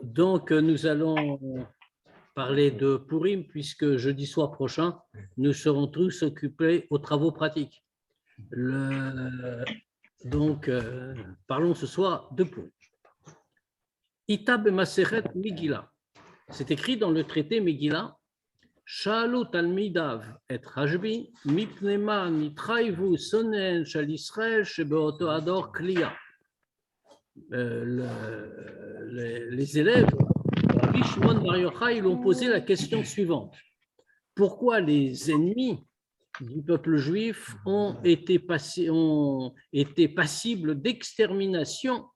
Donc, nous allons parler de Purim, puisque jeudi soir prochain, nous serons tous occupés aux travaux pratiques. Donc, parlons ce soir de Purim. Itab Maseret Megillah. C'est écrit dans le traité Megillah. Shalu Talmidav et Rajbi, Mipnema Nitraivu Sonen Shal Israël Shebeoto Ador Kliya. Les élèves de Rabbi Shimon Bar Yochai ont posé la question suivante. Pourquoi les ennemis du peuple juif ont été passibles d'extermination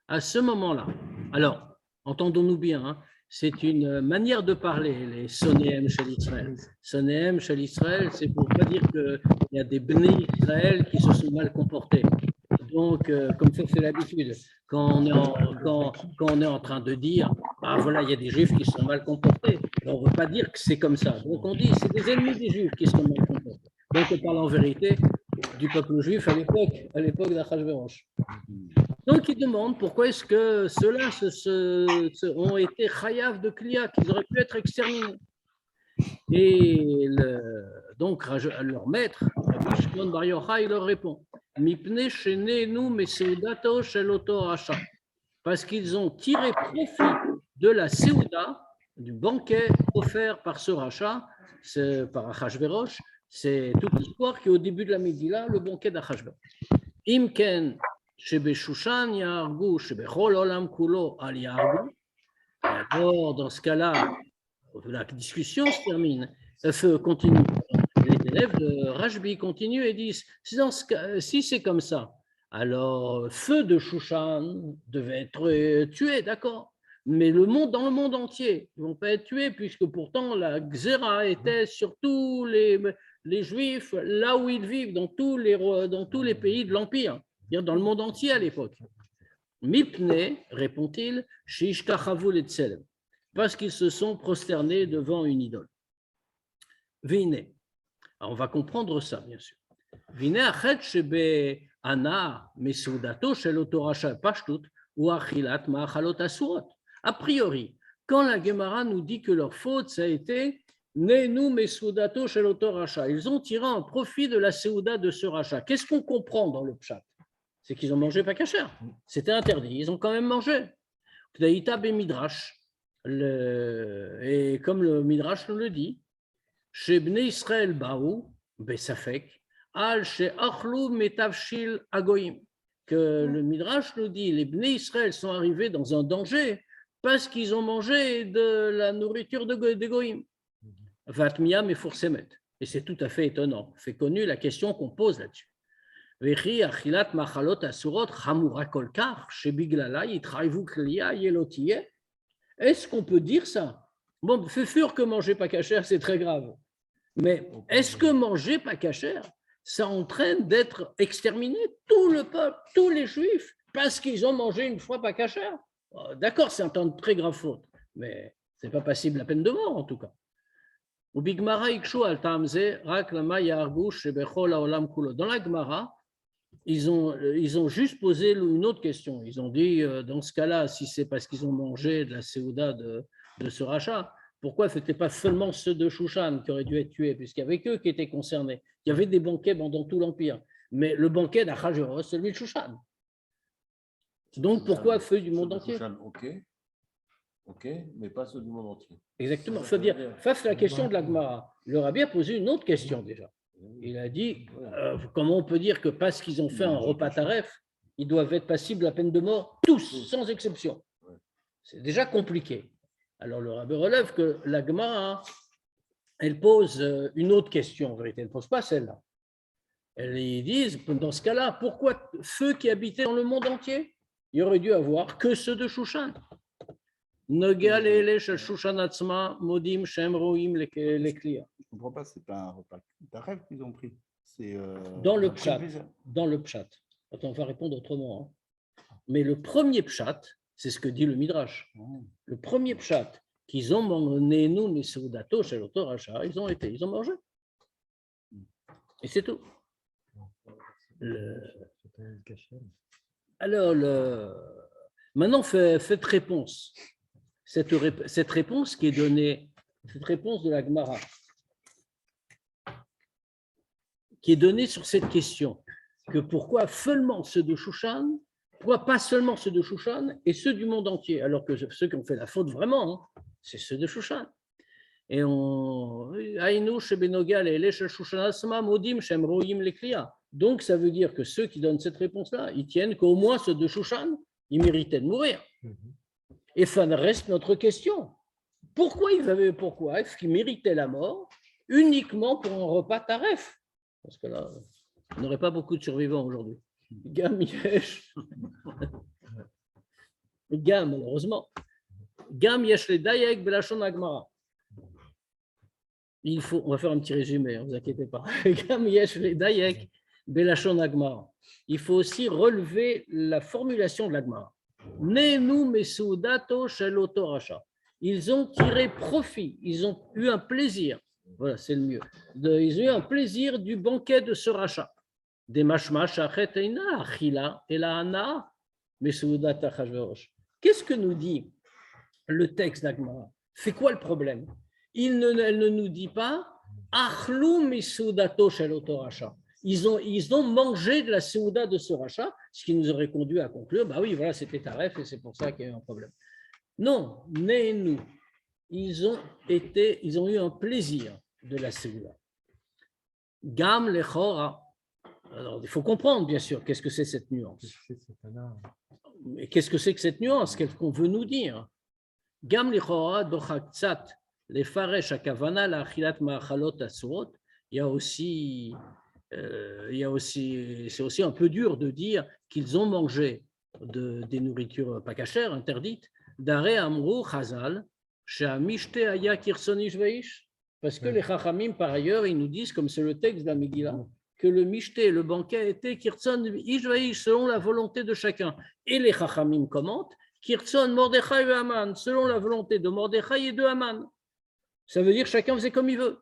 à ce moment-là? Alors, entendons-nous bien, hein, c'est une manière de parler, les Sonéem Shel Israël. Sonéem Shel Israël, c'est pour ne pas dire qu'il y a des Bnei Israël qui se sont mal comportés. Donc, comme ça, c'est l'habitude. Quand on est en train de dire, ah voilà, il y a des Juifs qui sont mal comportés, on ne veut pas dire que c'est comme ça. Donc, on dit, c'est des ennemis des Juifs qui sont mal comportés. Donc, on parle en vérité du peuple juif à l'époque d'Achashverosh. Donc, ils demandent pourquoi est-ce que ceux-là ont été chayav de Kliya, qu'ils auraient pu être exterminés. Et donc, leur maître, Rabbi Shimon Bar Yochai, leur répond parce qu'ils ont tiré profit de la Séouda, du banquet offert par ce rachat, par Achashverosh. C'est toute l'histoire qui est au début de la Megillah, le banquet d'Achashverosh. Imken shebeshushan yargu shebechol olam kulo al yargu. Alors, dans ce cas-là, la discussion se termine. Continue. Les élèves de Rajbi continuent et disent si c'est comme ça, alors feu de Shushan devait être tué, d'accord, mais dans le monde entier, ils ne vont pas être tués, puisque pourtant la Xéra était sur tous les Juifs, là où ils vivent, dans tous les pays de l'Empire, c'est-à-dire dans le monde entier à l'époque. Mipne, répond-il, Shishkachavu Letzelem, parce qu'ils se sont prosternés devant une idole. Vine. On va comprendre ça, bien sûr. Vine achet shebe ana mesoudato shel otorasha pashtut ou achilat ma'achalot asurot. A priori, quand la Gemara nous dit que leur faute, ça a été nenu mesoudato shel otorasha, ils ont tiré un profit de la séouda de ce rachat. Qu'est-ce qu'on comprend dans le pshat? C'est qu'ils ont mangé pas kasher. C'était interdit. Ils ont quand même mangé. Kdaïta be midrash. Et comme le midrash nous le dit, chez Bnei Israël Baou, Besafek, Al chez Achlou Metavshil Agoim, que le Midrash nous dit, les Bnei Israël sont arrivés dans un danger parce qu'ils ont mangé de la nourriture des Goïm. Vatmia Mefoursemet. Et c'est tout à fait étonnant. C'est connu la question qu'on pose là-dessus. Vechi Achilat Machalot Asurot Chamura Kolkar, chez Biglala, Yitraivu Kliya Yelotiye. Est-ce qu'on peut dire ça? Bon, c'est sûr que manger pas kasher, c'est très grave. Mais est-ce que manger pas kasher, ça entraîne d'être exterminé tout le peuple, tous les juifs, parce qu'ils ont mangé une fois pas kasher? D'accord, c'est un très grave faute, mais c'est pas passible la peine de mort en tout cas. Dans la Gemara, ils ont juste posé une autre question. Ils ont dit, dans ce cas-là, si c'est parce qu'ils ont mangé de la séouda de ce rachat, pourquoi ce n'était pas seulement ceux de Shushan qui auraient dû être tués, puisqu'il y avait qu'eux qui étaient concernés. Il y avait des banquets dans tout l'Empire. Mais le banquet d'Achashverosh, c'est celui de Shushan. Donc pourquoi feu du monde entier? Ok, mais pas ceux du monde entier. Exactement. C'est-à-dire, face à la question de la Gemara, le Rabbi a posé une autre question déjà. Il a dit, comment on peut dire que parce qu'ils ont fait un repas taref, ils doivent être passibles à la peine de mort, tous, sans exception. C'est déjà compliqué. Alors le Rabbi relève que la Gemara, elle pose une autre question, en vérité, elle ne pose pas celle-là. Ils disent, dans ce cas-là, pourquoi ceux qui habitaient dans le monde entier, il aurait dû avoir que ceux de Shushan? Je ne comprends pas, c'est pas un repas d'arrêt qu'ils ont pris. C'est dans le pshat. Attends, on va répondre autrement. Hein. Mais le premier pshat, c'est ce que dit le Midrash. Le premier pshat qu'ils ont mangé, nous, les Seudato, chez l'auteur Racha, ils ont mangé. Et c'est tout. Alors, maintenant, faites réponse. Cette réponse qui est donnée, cette réponse de la Gemara, qui est donnée sur cette question, que pourquoi seulement ceux de Shushan, pourquoi pas seulement ceux de Shushan et ceux du monde entier, alors que ceux qui ont fait la faute vraiment, hein, c'est ceux de Shushan. Et donc, ça veut dire que ceux qui donnent cette réponse-là, ils tiennent qu'au moins ceux de Shushan, ils méritaient de mourir. Et ça reste notre question. Pourquoi est-ce qu'ils méritaient la mort uniquement pour un repas taref? Parce que là, on n'aurait pas beaucoup de survivants aujourd'hui. Gam yesh. Gam, malheureusement. Gam yesh le dayek belashon agmara. On va faire un petit résumé, ne vous inquiétez pas. Il faut aussi relever la formulation de l'Agmara. Ils ont tiré profit, ils ont eu un plaisir, voilà, c'est le mieux. Ils ont eu un plaisir du banquet de ce rachat. Qu'est-ce que nous dit le texte d'Agmara? C'est quoi le problème? Elle ne nous dit pas ils ont mangé de la Séouda de ce rachat, ce qui nous aurait conduit à conclure, bah oui, voilà, c'était taref et c'est pour ça qu'il y a eu un problème. Non, nous, ils ont eu un plaisir de la Séouda. Gam lechora. Alors, il faut comprendre, bien sûr, qu'est-ce que c'est cette nuance. Mais qu'est-ce que c'est que cette nuance? Qu'est-ce qu'on veut nous dire? Gam lechora dochaktsat. Les faresh à kavana la achilat ma'achalot asurot. Il y a aussi, c'est aussi un peu dur de dire qu'ils ont mangé des nourritures pas cachères, interdites. Dare amrou chazal she'amishte aya kirson ishveish. Parce que les chachamim, par ailleurs, ils nous disent, comme c'est le texte de la Megillah, que le mishté, le banquet, était kirson ishveish selon la volonté de chacun. Et les chachamim commentent kirson Mordechai et Haman selon la volonté de Mordechai et de Haman. Ça veut dire chacun faisait comme il veut.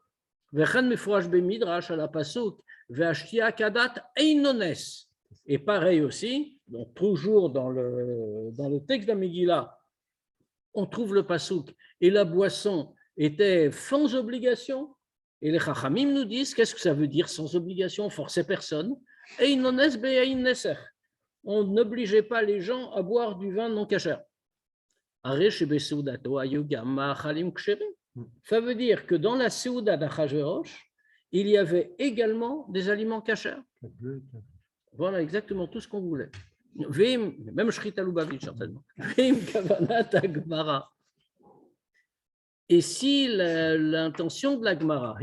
Et pareil aussi, donc toujours dans le texte de la Megillah, on trouve le pasouk et la boisson était sans obligation. Et les Chachamim nous disent qu'est-ce que ça veut dire sans obligation, forcer personne. On n'obligeait pas les gens à boire du vin non kasher. Ça veut dire que dans la Séouda d'Achashverosh, il y avait également des aliments cachers. Voilà exactement tout ce qu'on voulait. Même Shrita Lubavitch, certainement. Et si l'intention de la Gemara,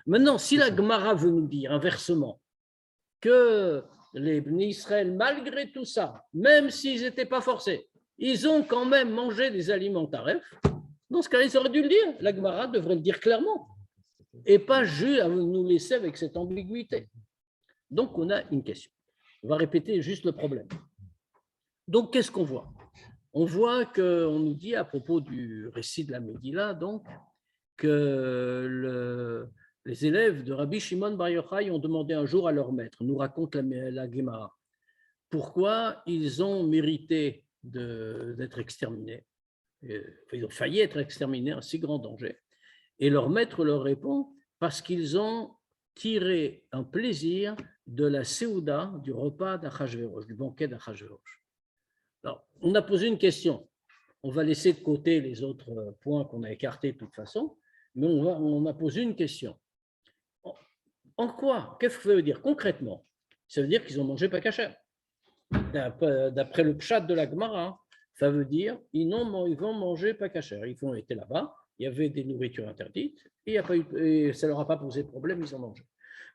maintenant, si la Gemara veut nous dire inversement que les Bnei Israël, malgré tout ça, même s'ils n'étaient pas forcés, ils ont quand même mangé des aliments taref, dans ce cas-là, ils auraient dû le dire. La Gemara devrait le dire clairement et pas juste nous laisser avec cette ambiguïté. Donc, on a une question. On va répéter juste le problème. Donc, qu'est-ce qu'on voit? On voit qu'on nous dit à propos du récit de la Megillah, donc, que les élèves de Rabbi Shimon Bar Yochai ont demandé un jour à leur maître, nous raconte la Gemara, pourquoi ils ont mérité d'être exterminés. Ils ont failli être exterminés, un si grand danger. Et leur maître leur répond, parce qu'ils ont tiré un plaisir de la Séouda, du repas d'Achashverosh, du banquet d'Achashverosh. Alors, on a posé une question. On va laisser de côté les autres points qu'on a écartés de toute façon, mais on a posé une question. En quoi? Qu'est-ce que ça veut dire concrètement? Ça veut dire qu'ils ont mangé pas kasher. D'après le pshat de la Gemara, ça veut dire ils vont manger pas kasher. Ils ont été là-bas, il y avait des nourritures interdites, et ça ne leur a pas posé de problème, ils ont mangé.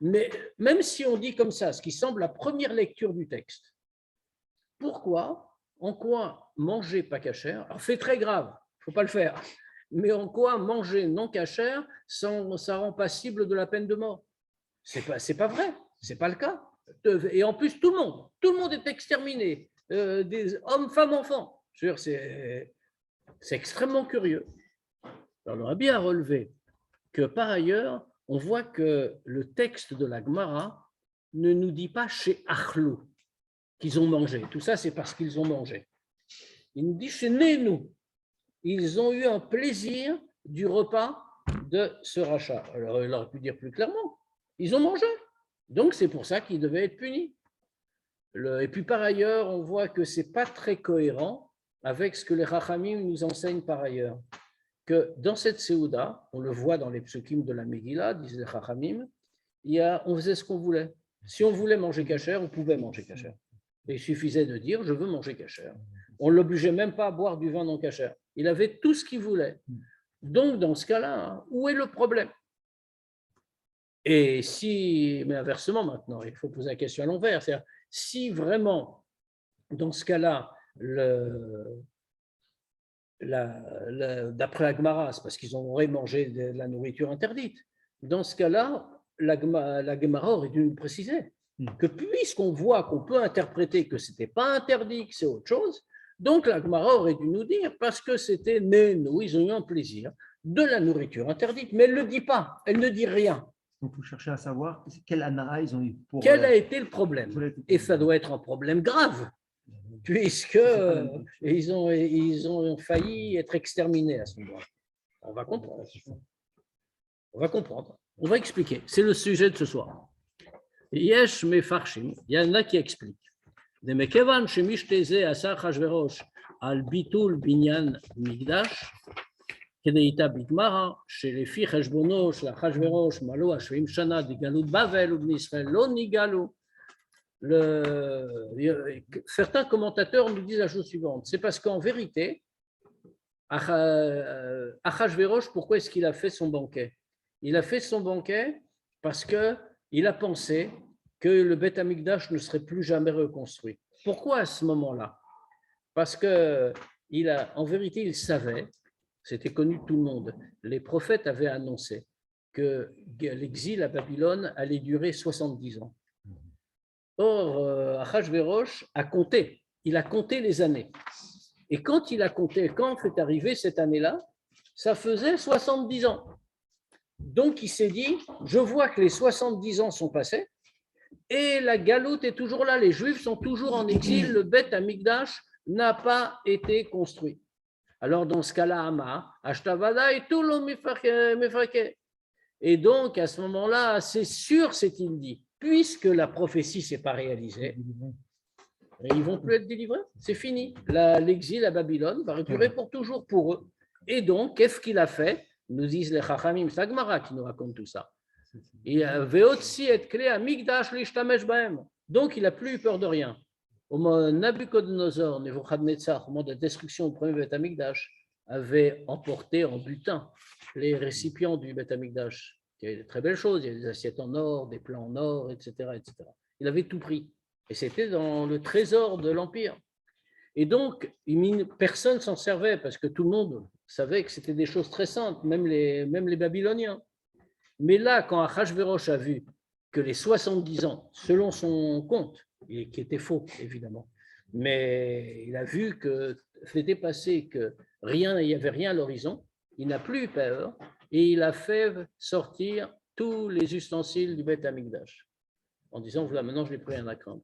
Mais même si on dit comme ça, ce qui semble la première lecture du texte, pourquoi, en quoi manger pas kasher, alors c'est très grave, il ne faut pas le faire, mais en quoi manger non kasher, ça rend passible de la peine de mort? C'est pas vrai, c'est pas le cas. Et en plus, tout le monde est exterminé, des hommes, femmes, enfants. C'est extrêmement curieux. Alors, le Rabbi a relevé que par ailleurs, on voit que le texte de la Gemara ne nous dit pas chez Achlou qu'ils ont mangé. Tout ça, c'est parce qu'ils ont mangé. Il nous dit chez Nénou. Ils ont eu un plaisir du repas de ce rachat. Alors, il aurait pu dire plus clairement, ils ont mangé. Donc, c'est pour ça qu'ils devaient être punis. Et puis, par ailleurs, on voit que ce n'est pas très cohérent avec ce que les Chachamim nous enseignent par ailleurs. Que dans cette Séouda, on le voit dans les psukim de la Megillah, disent les Chachamim, on faisait ce qu'on voulait. Si on voulait manger kasher, on pouvait manger kasher. Et il suffisait de dire « je veux manger kasher ». On ne l'obligeait même pas à boire du vin non kasher. Il avait tout ce qu'il voulait. Donc, dans ce cas-là, où est le problème? Et si, mais inversement maintenant, il faut poser la question à l'envers, c'est-à-dire si vraiment, dans ce cas-là, d'après la Gemara, c'est parce qu'ils auraient mangé de la nourriture interdite. Dans ce cas-là, la Gemara aurait dû nous préciser que puisqu'on voit qu'on peut interpréter que ce n'était pas interdit, que c'est autre chose, donc la Gemara aurait dû nous dire parce que c'était Nénou, ils ont eu un plaisir de la nourriture interdite, mais elle ne le dit pas, elle ne dit rien. Donc, il faut chercher à savoir quel anara ils ont eu. Quel a été le problème? Et ça doit être un problème grave, puisque ils ont failli être exterminés à ce moment-là. On va comprendre. On va expliquer. C'est le sujet de ce soir. Yesh mefarshim, il y en a qui expliquent. De mekevan shemishteze asa Achashverosh al bitul binyan migdash, kedeita bigmara, shelefi cheshbono shel Achashverosh malo ashvim shana de galut Bavel ou bnei Israël lo nigalu. Certains commentateurs nous disent la chose suivante, c'est parce qu'en vérité, Achashverosh, pourquoi est-ce qu'il a fait son banquet? Il a fait son banquet parce qu'il a pensé que le Beth Amikdash ne serait plus jamais reconstruit. Pourquoi à ce moment-là? Parce qu'en vérité, il savait, c'était connu de tout le monde, les prophètes avaient annoncé que l'exil à Babylone allait durer 70 ans. Or, Achashverosh a compté, il a compté les années. Et quand il a compté, quand est arrivé cette année-là, ça faisait 70 ans. Donc, il s'est dit, je vois que les 70 ans sont passés et la galoute est toujours là, les Juifs sont toujours en exil, le Beth Amikdash n'a pas été construit. Alors, dans ce cas-là, Ama, Ashtavada et tout le Mifrake. Et donc, à ce moment-là, c'est sûr, s'est-il dit, puisque la prophétie ne s'est pas réalisée, ils ne vont plus être délivrés, c'est fini. L'exil à Babylone va durer pour toujours pour eux. Et donc, qu'est-ce qu'il a fait? Nous disent les Chachamim, c'est la Gemara qui nous raconte tout ça. Il avait aussi être clé à Migdash l'ishtamesh bahem. Donc, il n'a plus eu peur de rien. Au moment Nabucodonosor, Nebuchadnezzar, au moment de la destruction du premier Beth Amikdash, avait emporté en butin les récipients du Beth Amikdash. Il y avait de très belles choses, il y avait des assiettes en or, des plats en or, etc., etc. Il avait tout pris. Et c'était dans le trésor de l'Empire. Et donc, personne ne s'en servait parce que tout le monde savait que c'était des choses très simples, même les Babyloniens. Mais là, quand Achashverosh a vu que les 70 ans, selon son compte, et qui était faux, évidemment, mais il a vu que c'était passé, que rien, il n'y avait rien à l'horizon, il n'a plus eu peur et il a fait sortir tous les ustensiles du Beth Amikdash en disant, voilà, maintenant je n'ai plus rien à craindre.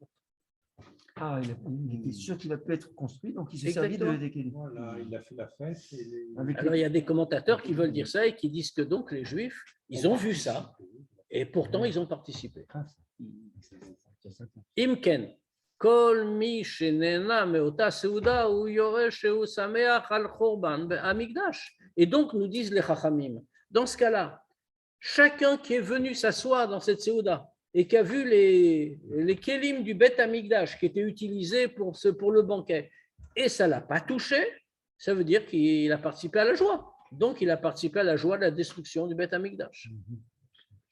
Ah, il était sûr qu'il va plus être construit, donc il s'est servi des kélim. Voilà, il a fait la fête. Alors, il y a des commentateurs qui veulent dire ça et qui disent que donc les Juifs, ils ont vu ça et pourtant ils ont participé. Imken, kol mi shenena meota seuda ou yoresh ou sameach al chorban be'amikdash. Et donc, nous disent les Chachamim, dans ce cas-là, chacun qui est venu s'asseoir dans cette seuda et qui a vu les kélim du Beth Amikdash qui étaient utilisés pour le banquet, et ça ne l'a pas touché, ça veut dire qu'il a participé à la joie. Donc, il a participé à la joie de la destruction du Beth Amikdash.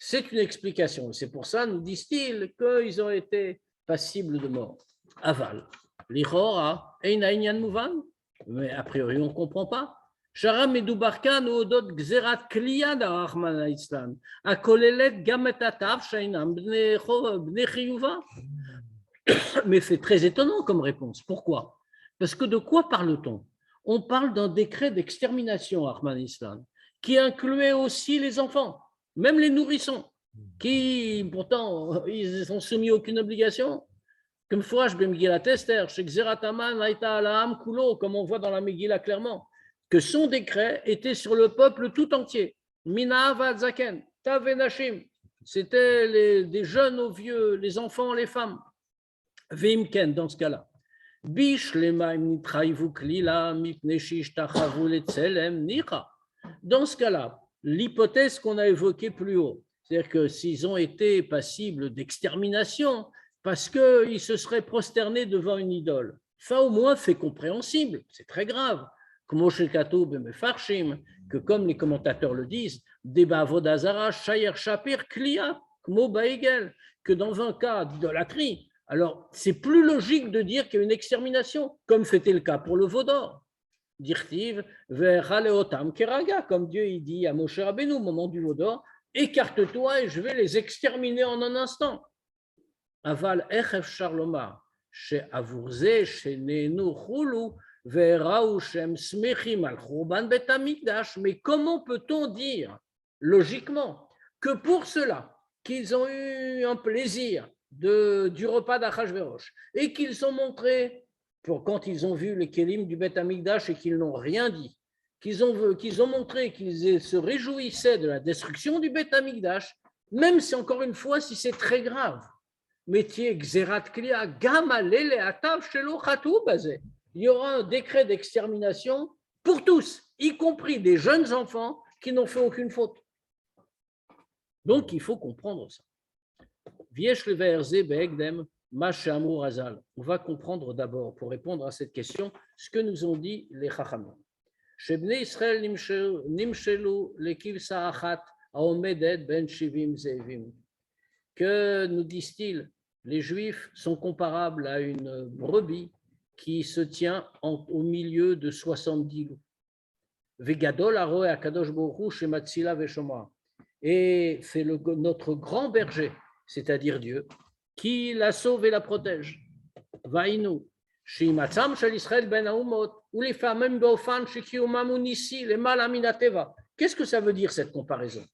C'est une explication. C'est pour ça, nous disent-ils, qu'ils ont été passibles de mort. Aval. L'Ichora, Eina Inyan Mouvan, mais a priori, on ne comprend pas. Shara Medoubarkan ou Odot Gzerat Kliya d'Arachman Islam, a Kolelet Gametatav Shainam Bnei Chiyuva. Mais c'est très étonnant comme réponse. Pourquoi? Parce que de quoi parle-t-on? On parle d'un décret d'extermination, Arachman Islam, qui incluait aussi les enfants, même les nourrissons, qui pourtant ils sont soumis à aucune obligation. Comme fois, je vais me dire la tester, chez Xerataman, Aïta Alaam, Kulo, comme on voit dans la Megillah clairement, que son décret était sur le peuple tout entier. Mina Zaken, Tavenashim, c'était des jeunes aux vieux, les enfants, les femmes. Vimken, dans ce cas-là. Dans ce cas-là, l'hypothèse qu'on a évoquée plus haut, c'est-à-dire que s'ils ont été passibles d'extermination parce qu'ils se seraient prosternés devant une idole, ça au moins fait compréhensible, c'est très grave. Que comme les commentateurs le disent, que dans un cas d'idolâtrie, alors c'est plus logique de dire qu'il y a une extermination, comme c'était le cas pour le veau d'or. Dirtiv, comme Dieu il dit à Moshe Rabbeinu au moment du veau d'or, écarte-toi et je vais les exterminer en un instant. Aval echef charloma, chez Avurze, chez Nenu Chulu, mais comment peut-on dire logiquement que pour cela qu'ils ont eu un plaisir du repas d'Achashverosh et qu'ils ont montré, quand ils ont vu les kélim du Beth Amikdash et qu'ils n'ont rien dit, qu'ils ont montré qu'ils se réjouissaient de la destruction du Beth Amikdash, même si encore une fois, si c'est très grave, métier Xerat Klia, Gamalele Atav Shelo Chatou Bazé. Il y aura un décret d'extermination pour tous, y compris des jeunes enfants qui n'ont fait aucune faute. Donc, il faut comprendre ça. On va comprendre d'abord, pour répondre à cette question, ce que nous ont dit les Chachamim. Que nous disent-ils? Les Juifs sont comparables à une brebis qui se tient au milieu de 70 loups. Et c'est notre grand berger, c'est-à-dire Dieu, qui la sauve et la protège. Vaïnu. Qu'est-ce que ça veut dire cette comparaison?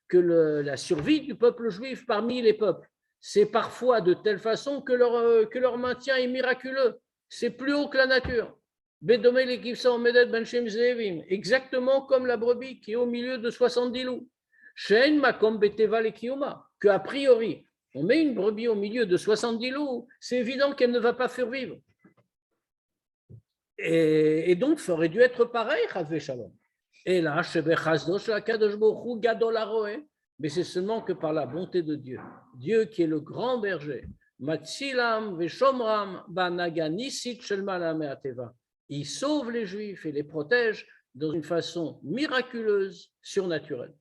Que la survie du peuple juif parmi les peuples, c'est parfois de telle façon que leur maintien est miraculeux. C'est plus haut que la nature. Exactement comme la brebis qui est au milieu de 70 loups. Que a priori, on met une brebis au milieu de 70 loups, c'est évident qu'elle ne va pas survivre. Et donc, ça aurait dû être pareil, et là, mais c'est seulement que par la bonté de Dieu. Dieu qui est le grand berger. Il sauve les Juifs et les protège dans une façon miraculeuse, surnaturelle.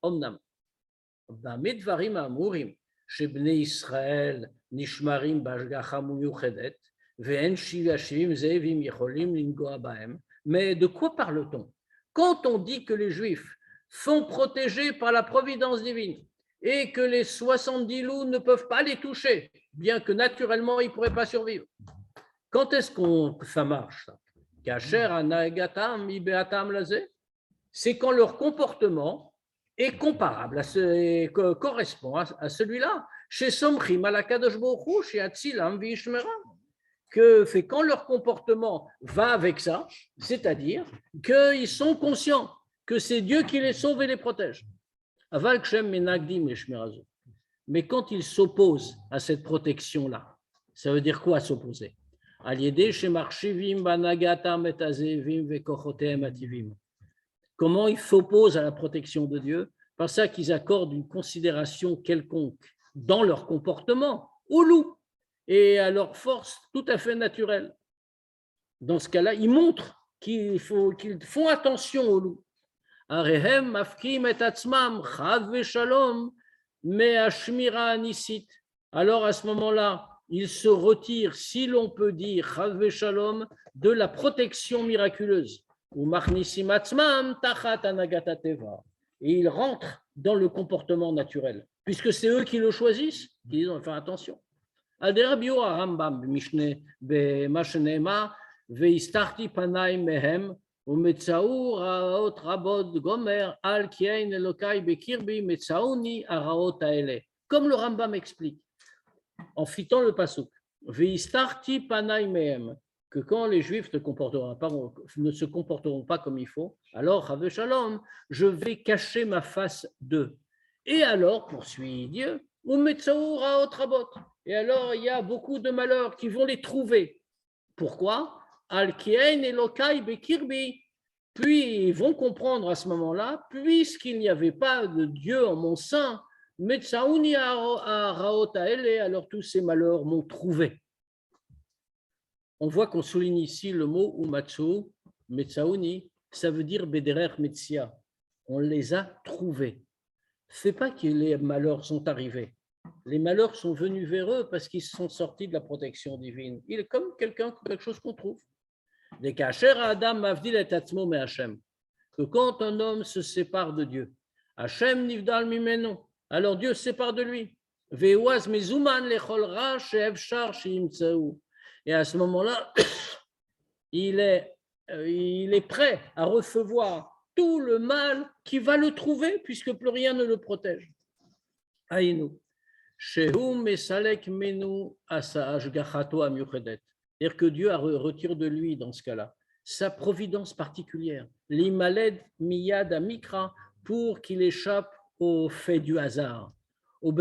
Omnam. Mais de quoi parle-t-on? Quand on dit que les Juifs sont protégés par la providence divine et que les 70 loups ne peuvent pas les toucher, bien que naturellement ils ne pourraient pas survivre. Quand est-ce que ça marche? C'est quand leur comportement est comparable, correspond à celui-là. Chez Somchim, à la Kadosh Baruch Hu, chez Atzilam, Vishmeram. Que c'est quand leur comportement va avec ça, c'est-à-dire qu'ils sont conscients que c'est Dieu qui les sauve et les protège. Mais quand ils s'opposent à cette protection-là, ça veut dire quoi s'opposer? Comment ils s'opposent à la protection de Dieu? Par ça qu'ils accordent une considération quelconque dans leur comportement au loup et à leur force tout à fait naturelle. Dans ce cas-là, ils montrent qu'ils font attention au loup. Alors à ce moment-là, ils se retirent, si l'on peut dire, de la protection miraculeuse. Et ils rentrent dans le comportement naturel, puisque c'est eux qui le choisissent, ils doivent faire attention. ומצאו רעות רבות גומר על כי אין אלוקי בקרבי מצאוני הרעות האלה. Comme le Rambam explique, en citant le pasuk, Veistarti panai mehem, que quand les Juifs ne se comporteront pas comme il faut, alors, Chave Shalom, je vais cacher ma face d'eux. Et alors, poursuit Dieu, Umetzaou raot rabot. Et alors, il y a beaucoup de malheurs qui vont les trouver. Pourquoi? Al kien elokai bekirbi. Puis ils vont comprendre à ce moment-là, puisqu'il n'y avait pas de Dieu en mon sein, Metsaouni raot aele, alors tous ces malheurs m'ont trouvé. On voit qu'on souligne ici le mot umatsu, Metsaouni, ça veut dire bederer metsia. On les a trouvés. Ce n'est pas que les malheurs sont arrivés. Les malheurs sont venus vers eux parce qu'ils sont sortis de la protection divine. Il est comme quelque chose qu'on trouve. Que quand un homme se sépare de Dieu, Hashem nivdal mimenu, alors Dieu se sépare de lui. Et à ce moment-là, il est prêt à recevoir tout le mal qui va le trouver puisque plus rien ne le protège. Aïnou. C'est-à-dire que Dieu retire de lui, dans ce cas-là, sa providence particulière, l'imaled miyad amikra, pour qu'il échappe au fait du hasard. Et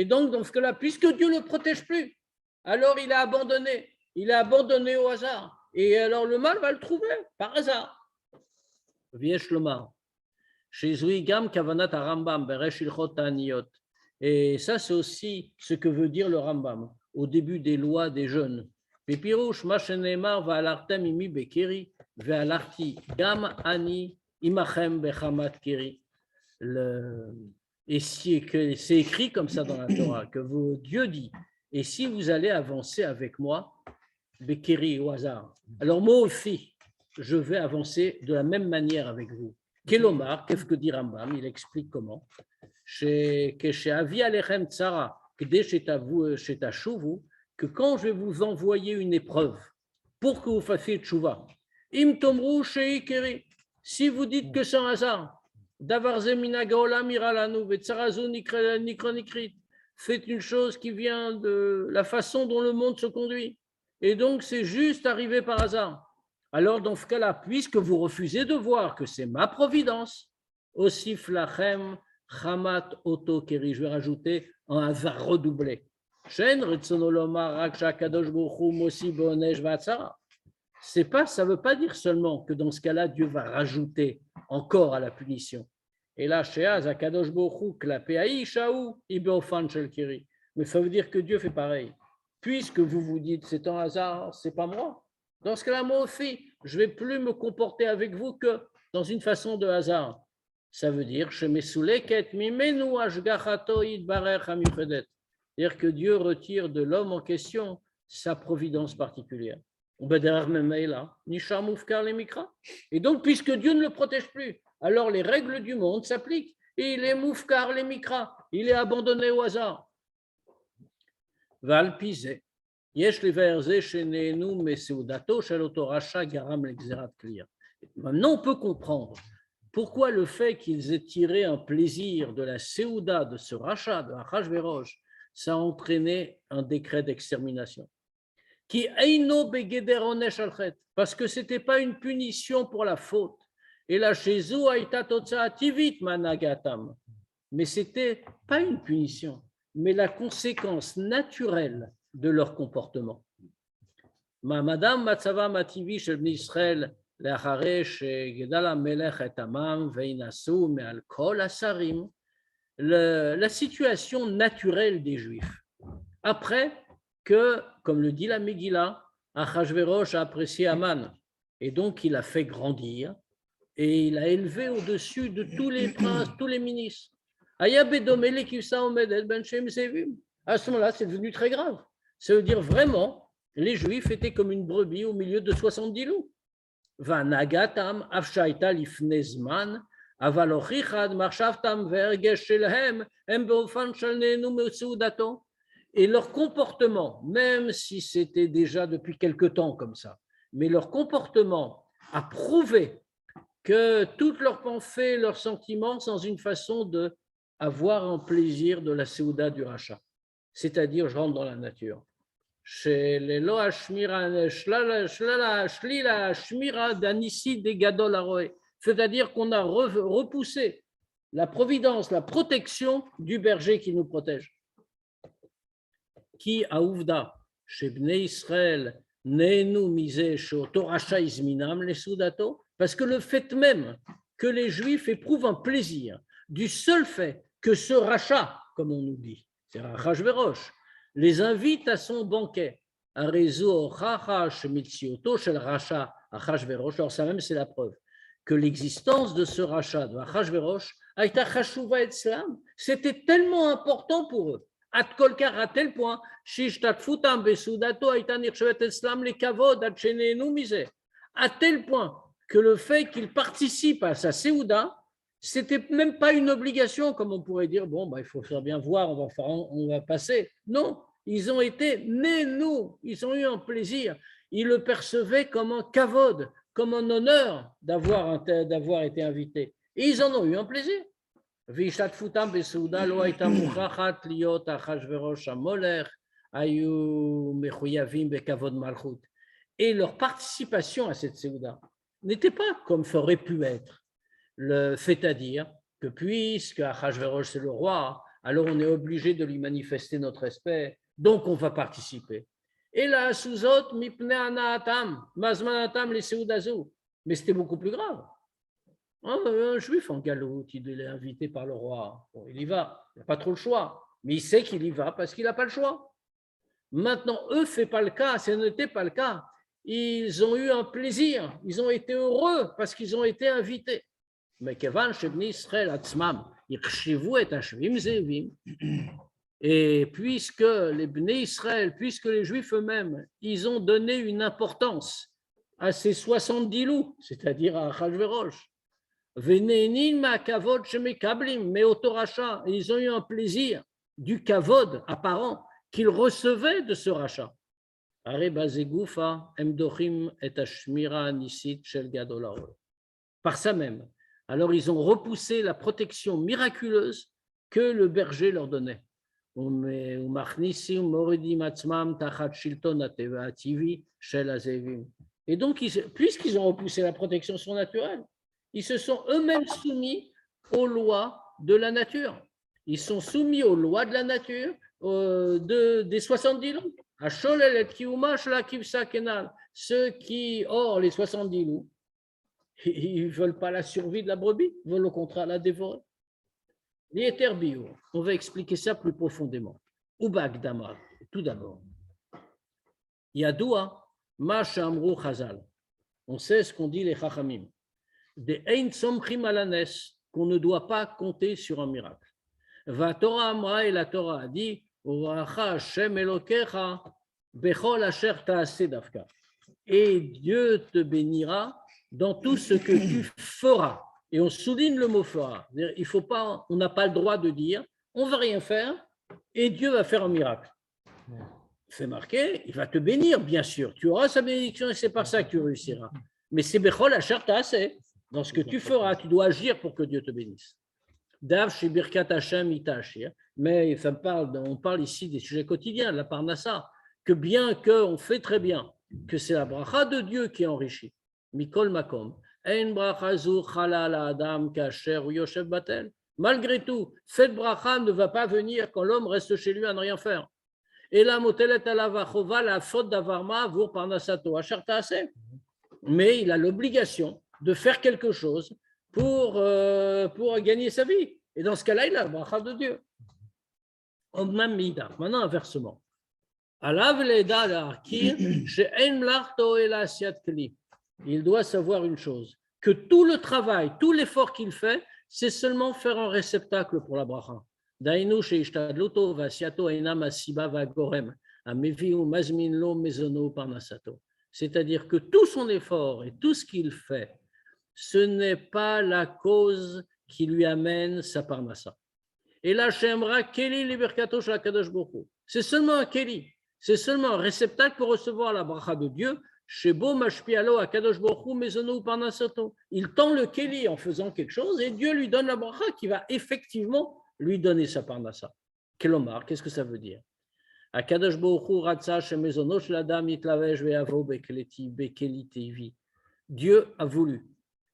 donc, dans ce cas-là, puisque Dieu ne le protège plus, alors il a abandonné au hasard. Et alors le mal va le trouver par hasard. Viesh Lomar. Et ça, c'est aussi ce que veut dire le Rambam au début des lois des jeûnes. Et c'est écrit comme ça dans la Torah, que Dieu dit, et si vous allez avancer avec moi, Bekeri au hasard, alors moi aussi, je vais avancer de la même manière avec vous. Kelomar, qu'est-ce que dit Rambam? Il explique comment. Que quand je vais vous envoyer une épreuve pour que vous fassiez tchouva, si vous dites que c'est un hasard, c'est une chose qui vient de la façon dont le monde se conduit, et donc c'est juste arrivé par hasard. Alors, dans ce cas-là, puisque vous refusez de voir que c'est ma providence, aussi flachem, chamat, oto, keri, je vais rajouter un hasard redoublé. C'est pas, ça ne veut pas dire seulement que dans ce cas-là, Dieu va rajouter encore à la punition. Et là, mais ça veut dire que Dieu fait pareil. Puisque vous vous dites c'est un hasard, c'est pas moi. Dans ce cas-là, moi aussi, je ne vais plus me comporter avec vous que dans une façon de hasard. Ça veut dire c'est-à-dire que Dieu retire de l'homme en question sa providence particulière. Et donc, puisque Dieu ne le protège plus, alors les règles du monde s'appliquent. Et il est moufkar les mikra, il est abandonné au hasard. Valpisé. Maintenant, on peut comprendre pourquoi le fait qu'ils aient tiré un plaisir de la Séouda, de ce rachat, de Achashverosh, ça a entraîné un décret d'extermination. Parce que ce n'était pas une punition pour la faute. Et la Shezou Aïta Totsa Tivit Managatam. Mais ce n'était pas une punition, mais la conséquence naturelle de leur comportement. Madame Matzava Mativi Shel Israël, la situation naturelle des Juifs. Après que, comme le dit la Megillah, Achashverosh a apprécié Aman, et donc il a fait grandir, et il a élevé au-dessus de tous les princes, tous les ministres. À ce moment-là, c'est devenu très grave. Ça veut dire vraiment, les Juifs étaient comme une brebis au milieu de 70 loups. Vanagatam afshaita lifnezman avalochichad marshavtam vergesh shelhem em beofan shalnenu meudato. Et leur comportement, même si c'était déjà depuis quelque temps comme ça, mais leur comportement a prouvé que toutes leurs pensées, leurs sentiments sont une façon d'avoir un plaisir de la Séouda du rachat. C'est-à-dire, je rentre dans la nature. C'est-à-dire qu'on a repoussé la providence, la protection du berger qui nous protège. Qui a ouvda chez Bnei Israël neenu misé shoto racha izminam les soudato, parce que le fait même que les Juifs éprouvent un plaisir du seul fait que ce rachat, comme on nous dit, c'est Achashverosh, les invite à son banquet. Alors ça même c'est la preuve que l'existence de ce rachat de Achashverosh a été chashuva etzlam, c'était tellement important pour eux. À tel point, à tel point que le fait qu'ils participent à sa Séouda, c'était même pas une obligation, comme on pourrait dire, bon, il faut faire bien voir, on va passer. Non, ils ont été nés, nous, ils ont eu un plaisir. Ils le percevaient comme un kavod, comme un honneur d'avoir été invités. Et ils en ont eu un plaisir. Et leur participation à cette Séouda n'était pas comme ça aurait pu être. Le fait à dire que puisque Achashverosh c'est le roi, alors on est obligé de lui manifester notre respect, donc on va participer. Et là, Suzot, Mipne Anaatam, Mazmanatam, les Séoudazu. Mais c'était beaucoup plus grave. Un juif en galoute, il est invité par le roi. Bon, il y va, il n'a pas trop le choix, mais il sait qu'il y va parce qu'il n'a pas le choix. Maintenant, eux, ce n'est pas le cas, ce n'était pas le cas. Ils ont eu un plaisir, ils ont été heureux parce qu'ils ont été invités. Mais Kevan, Shebni Israël, Atzmam, Yichshivu et Hashvim Zevim. Et puisque les Bnei Israël, puisque les Juifs eux-mêmes, ils ont donné une importance à ces 70 loups, c'est-à-dire à Achashverosh, mais au Toracha, ils ont eu un plaisir du kavod apparent qu'ils recevaient de ce rachat. Par ça même, alors ils ont repoussé la protection miraculeuse que le berger leur donnait. Et donc, puisqu'ils ont repoussé la protection surnaturelle, ils se sont eux-mêmes soumis aux lois de la nature. Ils sont soumis aux lois de la nature des 70 loups. Ceux qui, les 70 loups, ils ne veulent pas la survie de la brebis, ils veulent au contraire la dévorer. On va expliquer ça plus profondément. Ubagdama, tout d'abord. Yadoua, ma shamru chazal. On sait ce qu'ont dit les chachamim. Des ein somchim alanes, qu'on ne doit pas compter sur un miracle. Va Torah amra, et la Torah a dit, Uracha Hashem Elokecha bechol asher ta'aseh dafka. Et Dieu te bénira dans tout ce que tu feras. Et on souligne le mot fera. Il faut pas, on n'a pas le droit de dire, on ne va rien faire et Dieu va faire un miracle. C'est marqué, il va te bénir, bien sûr. Tu auras sa bénédiction et c'est par ça que tu réussiras. Mais c'est bechol asher ta'aseh. Dans ce que tu feras, tu dois agir pour que Dieu te bénisse. Dav chez Birkat Hashem itashir. Mais on parle ici des sujets quotidiens, la parnassa, que bien qu'on fait très bien, que c'est la bracha de Dieu qui enrichit. Mikol makom. Ein bracha zu chalal adam kasher yoshev batel. Malgré tout, cette bracha ne va pas venir quand l'homme reste chez lui à ne rien faire. Et la motelet alavachova la faute d'avarma vur parnassato asher ta'aseh. Mais il a l'obligation de faire quelque chose pour gagner sa vie. Et dans ce cas-là, il a la bracha de Dieu. Maintenant, inversement. Il doit savoir une chose, que tout le travail, tout l'effort qu'il fait, c'est seulement faire un réceptacle pour la bracha. C'est-à-dire que tout son effort et tout ce qu'il fait, ce n'est pas la cause qui lui amène sa parnassa. Et là, c'est seulement un keli, c'est seulement un réceptacle pour recevoir la bracha de Dieu. Shebo mashpialo akadosh baruch hu mezono parnasato. Il tend le keli en faisant quelque chose et Dieu lui donne la bracha qui va effectivement lui donner sa parnasa. Kelomar, qu'est-ce que ça veut dire? Akadosh baruch hu ratza shemezono shel adam yitlavesh ve'avo bekeli tevi. Dieu a voulu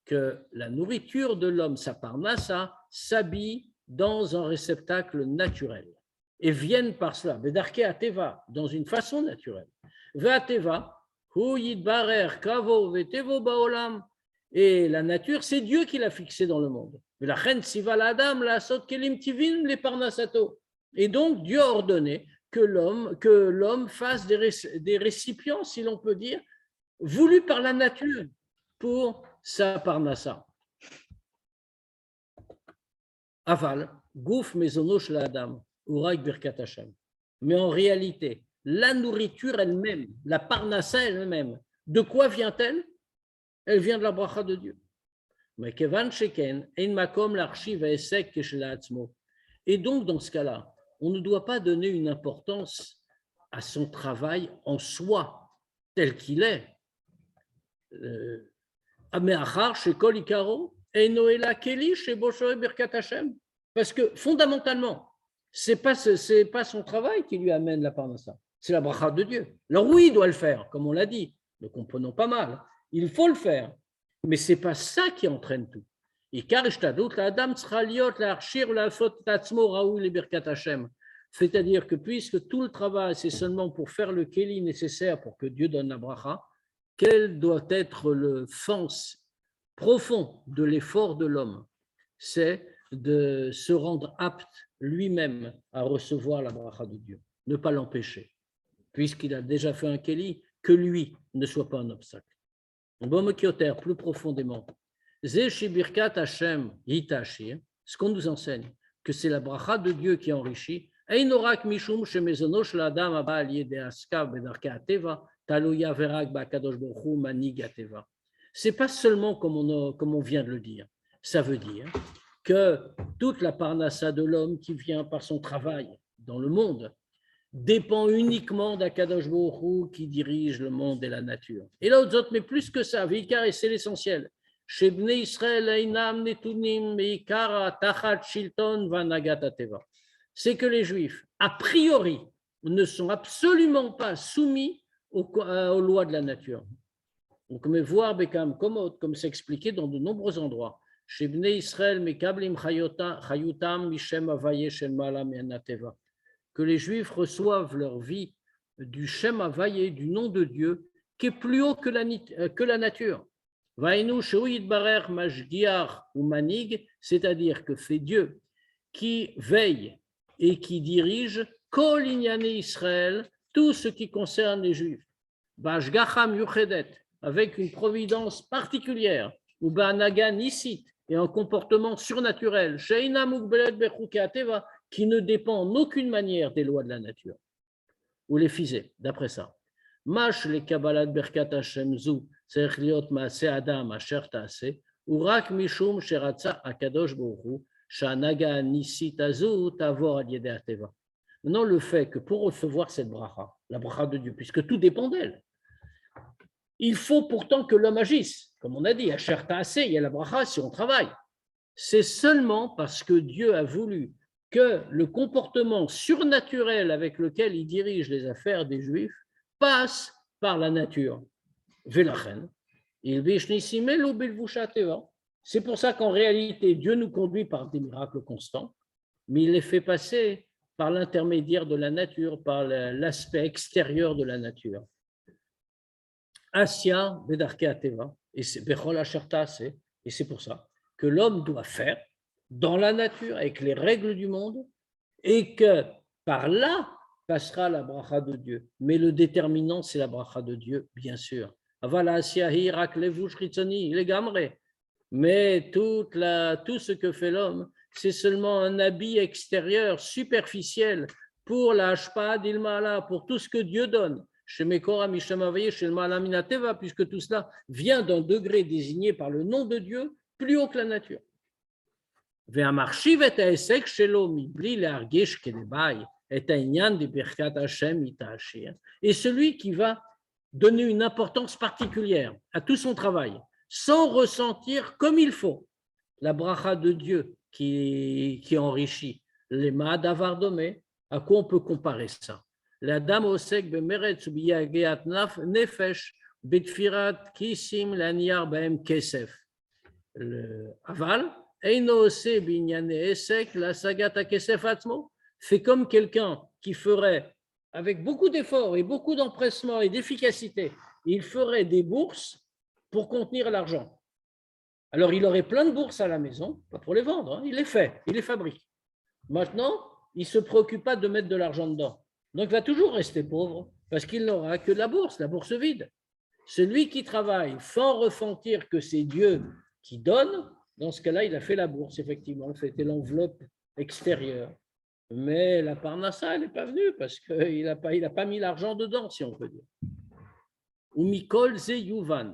que la nourriture de l'homme, sa parnasa, s'habille dans un réceptacle naturel et vienne par cela, bedarke ateva, dans une façon naturelle. Ve'ateva, hu yidbarer kavo ve'tevo ba'olam. Et la nature, c'est Dieu qui l'a fixée dans le monde. Ve'lachen tziva la'adam la'asot kelim tivim le parnasato. Et donc, Dieu a ordonné que l'homme fasse des récipients, si l'on peut dire, voulus par la nature pour sa parnasa. Aval, gouf mezono shel adam, urak birkat Hashem. Mais en réalité, la nourriture elle-même, la parnasa elle-même, de quoi vient-elle? Elle vient de la bracha de Dieu. Mais kevan sheken, ein makom l'archiv esek keshela atzmo. Et donc, dans ce cas-là, on ne doit pas donner une importance à son travail en soi, tel qu'il est. Parce que fondamentalement, ce n'est pas son travail qui lui amène la parnassa, c'est la bracha de Dieu. Alors oui, il doit le faire, comme on l'a dit, ne comprenons pas mal, il faut le faire, mais ce n'est pas ça qui entraîne tout. C'est-à-dire que puisque tout le travail, c'est seulement pour faire le kéli nécessaire pour que Dieu donne la bracha, quel doit être le sens profond de l'effort de l'homme? C'est de se rendre apte lui-même à recevoir la bracha de Dieu, ne pas l'empêcher, puisqu'il a déjà fait un kéli, que lui ne soit pas un obstacle. Bon, plus profondément, ce qu'on nous enseigne, que c'est la bracha de Dieu qui enrichit, c'est pas seulement comme on vient de le dire. Ça veut dire que toute la parnassa de l'homme qui vient par son travail dans le monde dépend uniquement d'Akadosh Baruch Hu qui dirige le monde et la nature. Et là, autres, mais plus que ça, Vikar, et c'est l'essentiel. Chez Bnei Israël, Einam Netunim, Meikara, Tachat, Shilton, Vanagat, Ateva. C'est que les Juifs, a priori, ne sont absolument pas soumis aux lois de la nature. Donc, on peut voir Bekam Komot, comme c'est expliqué dans de nombreux endroits. Chez Bnei Israël, Mekablim Chayutam, Mishem Avaye, Shel Malam, Yanateva. Que les Juifs reçoivent leur vie du Shem Avaye, du nom de Dieu, qui est plus haut que la nature. Vainu Sheuid Barer Mashgiar ou Manig, c'est-à-dire que c'est Dieu qui veille et qui dirige Kol Inyane Israël, tout ce qui concerne les Juifs. Bashgacham Yuchedet, avec une providence particulière, ou Banaga Nisit, et un comportement surnaturel, Sheina Mugbelet Bechuke Ateva, qui ne dépend en aucune manière des lois de la nature. Ou les fisés, d'après ça. Mash le Kabbalat Berkat Hashem Zu, Tzerich Liot Maase Adam Asher Taase, Urak Mishum Sheratza Akadosh Baruch Hu, Shanaga Nisit Azu Tavor Ad Yedei Ateva. Maintenant, le fait que pour recevoir cette bracha, la bracha de Dieu, puisque tout dépend d'elle, il faut pourtant que l'homme agisse. Comme on a dit, Asher Taase, il y a la bracha si on travaille. C'est seulement parce que Dieu a voulu que le comportement surnaturel avec lequel il dirige les affaires des Juifs passe par la nature. C'est pour ça qu'en réalité, Dieu nous conduit par des miracles constants, mais il les fait passer par l'intermédiaire de la nature, par l'aspect extérieur de la nature. Asya bedarke ateva, et c'est pour ça que l'homme doit faire dans la nature, avec les règles du monde, et que par là passera la bracha de Dieu. Mais le déterminant, c'est la bracha de Dieu, bien sûr. Mais tout ce que fait l'homme, c'est seulement un habit extérieur, superficiel, pour la hashpa d'ilmala, pour tout ce que Dieu donne. Puisque tout cela vient d'un degré désigné par le nom de Dieu, plus haut que la nature. Et celui qui va donner une importance particulière à tout son travail, sans ressentir comme il faut la bracha de Dieu qui enrichit les ma'adavar domé. À quoi on peut comparer ça? La dame osek bemeretz biyageat nefesh betfirat kisim laniar baem kesef. Le aval eino ose binyane esek la sagata kesef atzmo. C'est comme quelqu'un qui ferait avec beaucoup d'efforts et beaucoup d'empressement et d'efficacité, il ferait des bourses pour contenir l'argent. Alors, il aurait plein de bourses à la maison, pas pour les vendre, hein, il les fait, il les fabrique. Maintenant, il ne se préoccupe pas de mettre de l'argent dedans. Donc, il va toujours rester pauvre parce qu'il n'aura que la bourse vide. Celui qui travaille sans ressentir que c'est Dieu qui donne, dans ce cas-là, il a fait la bourse, effectivement, c'était l'enveloppe extérieure. Mais la parnassa, elle n'est pas venue parce qu'il n'a pas mis l'argent dedans, si on peut dire. Ou Mikol ze Yuvan.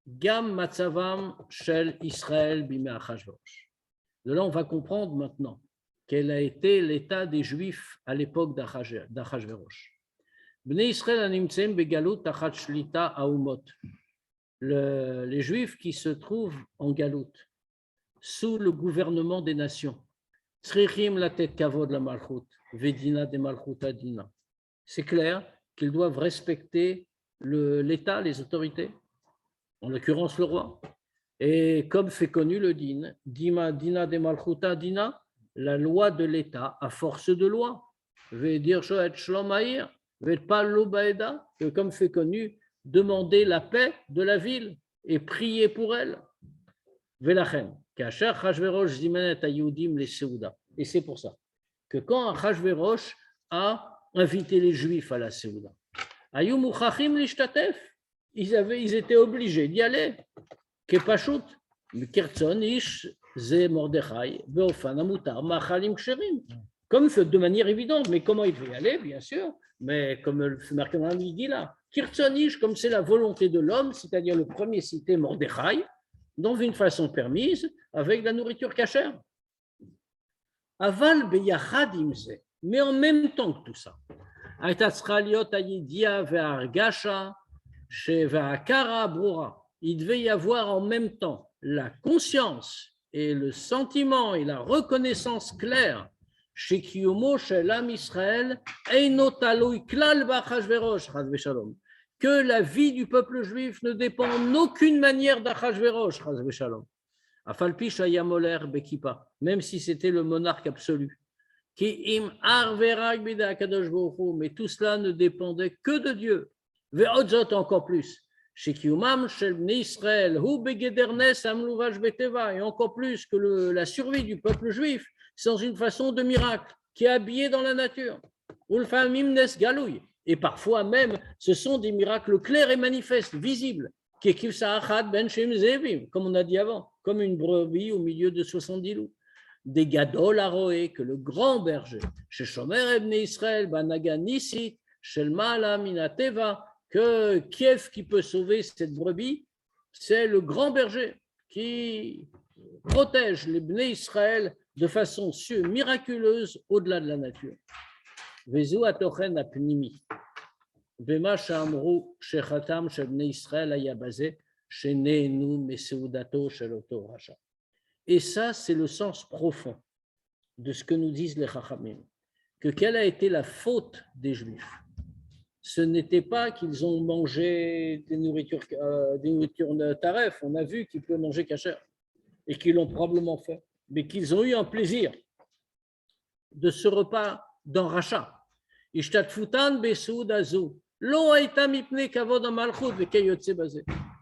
Gam matzavam shel Israël bimei Achashverosh. De là, on va comprendre maintenant quel a été l'état des Juifs à l'époque d'Achashverosh. Bnei Israël animtseim begalut tachat shlita haumot. Les Juifs qui se trouvent en galoute, sous le gouvernement des nations. Tzrichim la tête kavod la malchut, vedina de malchut adina. C'est clair qu'ils doivent respecter l'État, les autorités, en l'occurrence le roi. Et comme fait connu le din, dina de malchuta dina, la loi de l'État à force de loi. Veut dire shoet shlom ha'ir, veut pas l'obaeda, que comme fait connu, demander la paix de la ville et prier pour elle. Velachem, kasher Achashverosh zimenet hayudim les seuda. Et c'est pour ça que quand Achashverosh a invité les Juifs à la seuda, ayu muchachim lishtatef, ils étaient obligés d'y aller. Kepashut, kertzon ish ze Mordechai, beofan amutar machalim ksherim. Comme de manière évidente, mais comment il devait y aller, bien sûr, mais comme le marqué dans la dit là, kertzon ish, comme c'est la volonté de l'homme, c'est-à-dire le premier cité Mordechai, dans une façon permise, avec la nourriture cachère. Aval beyachad imze, mais en même temps que tout ça. Ayta tzra liot hayedia ve'argasha sheve'akara brura. Il devait y avoir en même temps la conscience et le sentiment et la reconnaissance claire chez Kiyumo shel Am Israël eino taloy klal b'Achashverosh chas v'shalom, que la vie du peuple juif ne dépend en aucune manière d'Achashverosh chas v'shalom. Afalpi shayamoler bekipa, même si c'était le monarque absolu. Ki im ar verag b'da akadosh baruch hu, mais tout cela ne dépendait que de Dieu. Ve'odzot encore plus. Chez Kiyumam shel bnei Israël hu begedernes amluvash beteva, et encore plus que la survie du peuple juif sans une façon de miracle qui est habillé dans la nature. Ulfamim nes galouy, et parfois même ce sont des miracles clairs et manifestes, visibles. Comme on a dit avant, comme une brebis au milieu de 70 loups. Des gadol aroé, que le grand berger, chez Shomer ebne Israël, banaga nisit, shel ma'ala minateva, que Kiev qui peut sauver cette brebis, c'est le grand berger qui protège les bnei Israël de façon miraculeuse au-delà de la nature. Vezu atochen apnimi. Bema shamru shechatam shel bnei Israël ayabazé sheneenu meseudato shel oto rasha. Et ça, c'est le sens profond de ce que nous disent les Chachamim, que quelle a été la faute des Juifs. Ce n'était pas qu'ils ont mangé des nourritures taref, on a vu qu'ils pouvaient manger kasher, et qu'ils l'ont probablement fait, mais qu'ils ont eu un plaisir de ce repas dans rachat.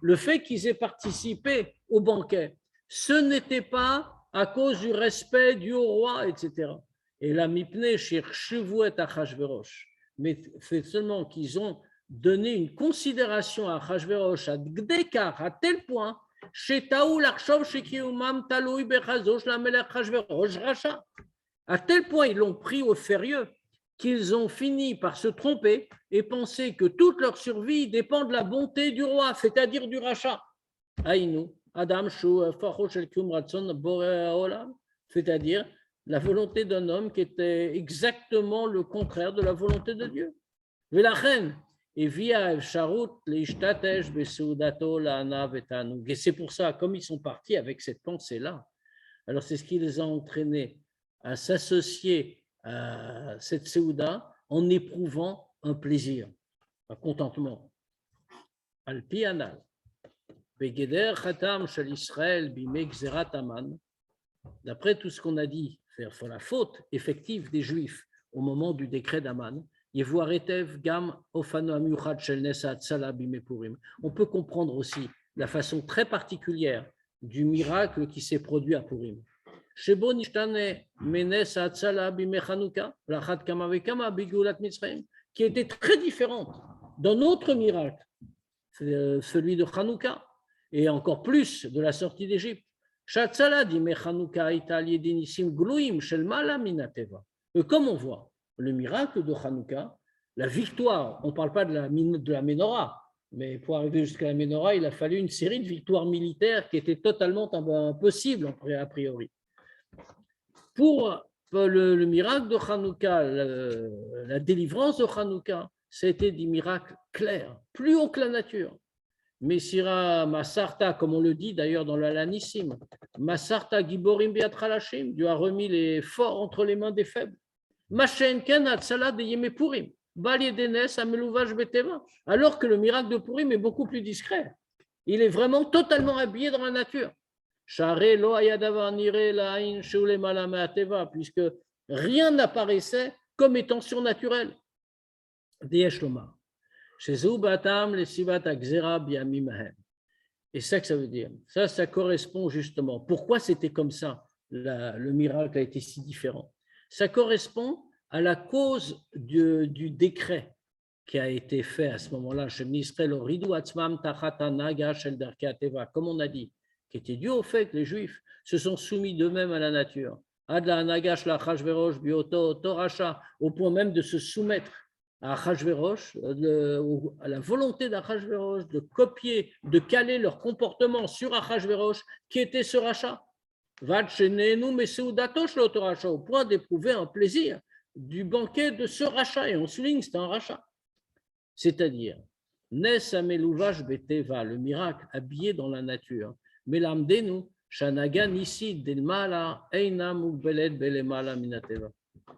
Le fait qu'ils aient participé au banquet, ce n'était pas à cause du respect du roi, etc. Et la mipnei shirchuvu et Achashverosh, mais c'est seulement qu'ils ont donné une considération à Achashverosh à Gdekar, à tel point, à tel point ils l'ont pris au sérieux qu'ils ont fini par se tromper et penser que toute leur survie dépend de la bonté du roi, c'est-à-dire du rachat. Aïnou. Adam c'est-à-dire la volonté d'un homme qui était exactement le contraire de la volonté de Dieu. Mais la reine, via Efsharut l'ishtatesh beseudato la'ana vetanug. Et c'est pour ça, comme ils sont partis avec cette pensée-là, alors c'est ce qui les a entraînés à s'associer à cette Seuda en éprouvant un plaisir, un contentement. Al-pi anal. Begeder chatam shel Israël bimei gzerat Haman. D'après tout ce qu'on a dit, c'est la faute effective des Juifs au moment du décret d'Aman, on peut comprendre aussi la façon très particulière du miracle qui s'est produit à Purim. Qui était très différente d'un autre miracle, celui de Hanouka, et encore plus de la sortie d'Égypte. Comme on voit, le miracle de Hanouka, la victoire, on ne parle pas de la Ménorah, mais pour arriver jusqu'à la Ménorah, il a fallu une série de victoires militaires qui étaient totalement impossibles a priori. Pour le miracle de Hanouka, la délivrance de Hanouka, c'était des miracles clairs, plus haut que la nature. Messira Masarta, comme on le dit d'ailleurs dans l'Alanissim, Masarta Giborim Beatralashim, Dieu a remis les forts entre les mains des faibles. Machen Ken Atzala de Yeme Purim, Baliedenes Amelouvaj Beteva, alors que le miracle de Purim est beaucoup plus discret. Il est vraiment totalement habillé dans la nature. Share Lo Ayadavar Nire Lain Shule Malame Ateva, puisque rien n'apparaissait comme étant surnaturel. Diesh Lomar. Et c'est ça que ça veut dire. Ça correspond justement. Pourquoi c'était comme ça, le miracle a été si différent? Ça correspond à la cause du décret qui a été fait à ce moment-là. Comme on a dit, qui était dû au fait que les Juifs se sont soumis d'eux-mêmes à la nature. Au point même de se soumettre à Achashverosh, à la volonté d'Achashverosh de copier, de caler leur comportement sur Achashverosh, qui était ce rachat. Au point d'éprouver un plaisir du banquet de ce rachat. Et on souligne, c'est un rachat. C'est-à-dire, Nes Amelouvash Beteva, le miracle habillé dans la nature. Melamdenu, Shanaga Nisid Delmala, Eina Mugbelet Belemala Minateva.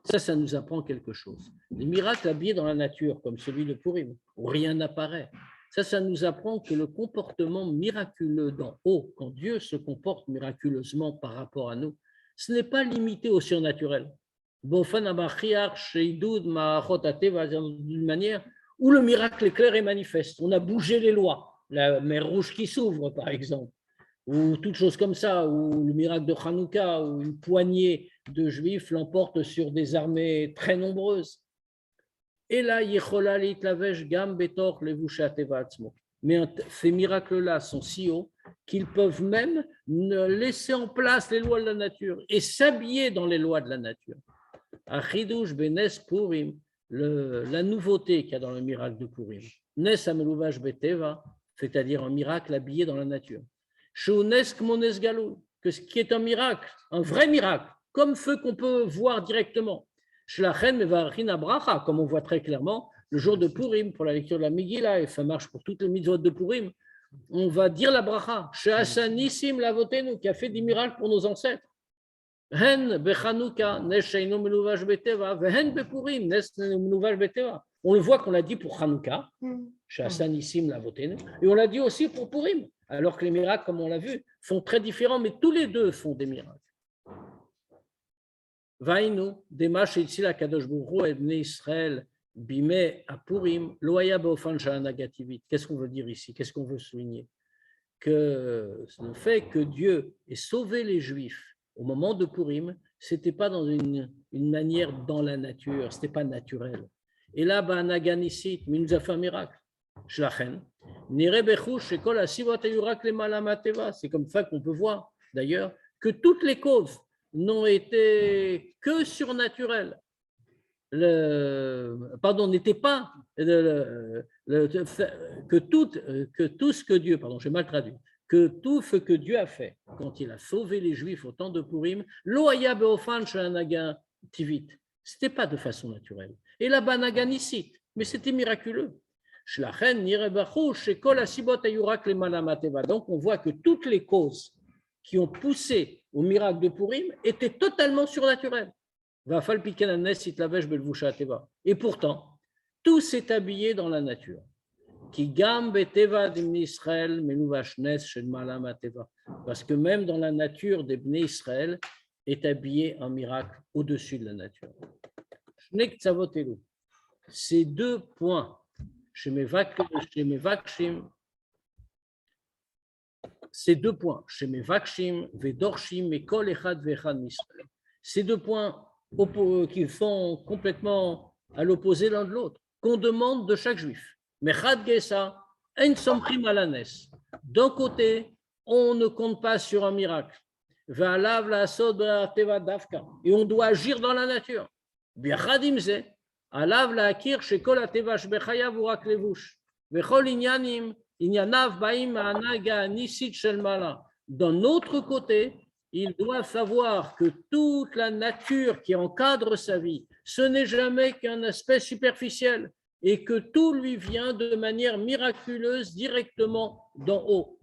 Ça nous apprend quelque chose. Les miracles habillés dans la nature, comme celui de Purim, où rien n'apparaît, ça nous apprend que le comportement miraculeux d'en haut, quand Dieu se comporte miraculeusement par rapport à nous, ce n'est pas limité au surnaturel. D'une manière où le miracle est clair et manifeste. On a bougé les lois, la mer Rouge qui s'ouvre, par exemple, ou toute chose comme ça, ou le miracle de Hanouka, où une poignée de Juifs l'emportent sur des armées très nombreuses. Et là, mais ces miracles-là sont si hauts qu'ils peuvent même laisser en place les lois de la nature et s'habiller dans les lois de la nature. Achidouj benes Purim, la nouveauté qu'il y a dans le miracle de Purim. Nes ameluvash beteva, c'est-à-dire un miracle habillé dans la nature. Shounesk mones galou, que ce qui est un miracle, un vrai miracle, comme feu qu'on peut voir directement. Shlachen mevarchin abracha, comme on voit très clairement, le jour de Purim, pour la lecture de la Megillah, et ça marche pour toutes les mitzvot de Purim, on va dire la bracha, She'asanissim lavotenu, qui a fait des miracles pour nos ancêtres. Hen bechanouka nes sheinu meluvash beteva, vehen bepurim nes meluvash beteva. On le voit qu'on l'a dit pour Hanouka, She'asanissim lavotenu, et on l'a dit aussi pour Purim, alors que les miracles, comme on l'a vu, sont très différents, mais tous les deux font des miracles. Vainu, Demash Itzila Kadosh Baruch Hu et Bnei Israël Bimé à Purim, Loaya Beofan Sha'anagativit. Qu'est-ce qu'on veut dire ici? Qu'est-ce qu'on veut souligner? Que le fait que Dieu ait sauvé les Juifs au moment de Purim, ce n'était pas dans une manière dans la nature, ce n'était pas naturel. Et là, Ba'anaganisit, mais il nous a fait un miracle. Shlachen. C'est comme ça qu'on peut voir, d'ailleurs, que toutes les causes n'ont été que surnaturelles. N'étaient pas que tout ce que Dieu, j'ai mal traduit, que tout ce que Dieu a fait quand il a sauvé les Juifs au temps de Purim, loaya beofan shanaga tivit, c'était pas de façon naturelle. Et la banaganisite, mais c'était miraculeux. Donc, on voit que toutes les causes qui ont poussé au miracle de Purim étaient totalement surnaturelles. Et pourtant, tout s'est habillé dans la nature. Parce que même dans la nature des Bnei Israël est habillé un miracle au-dessus de la nature. Ces deux points, ces deux points qui sont complètement à l'opposé l'un de l'autre, qu'on demande de chaque juif. D'un côté, on ne compte pas sur un miracle. Et on doit agir dans la nature. D'un autre côté, il doit savoir que toute la nature qui encadre sa vie, ce n'est jamais qu'un aspect superficiel et que tout lui vient de manière miraculeuse directement d'en haut.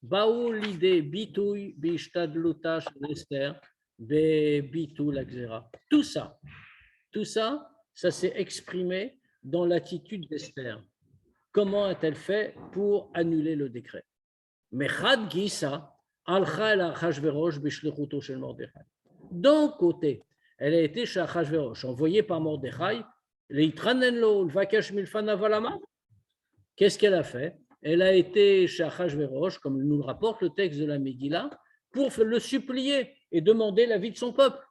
Baou l'idée bitouy bishtadluta shel Esther be bitul agzera. Tout ça, ça s'est exprimé dans l'attitude d'Esther. Comment a-t-elle fait pour annuler le décret? Mechad Gisa alcha el Achashverosh bishlechuto shel Mordechai. D'un côté, elle a été chez Achashverosh, envoyée par Mordechai. Qu'est-ce qu'elle a fait? Elle a été chez Achashverosh, comme nous le rapporte le texte de la Megillah, pour le supplier et demander l'avis de son peuple.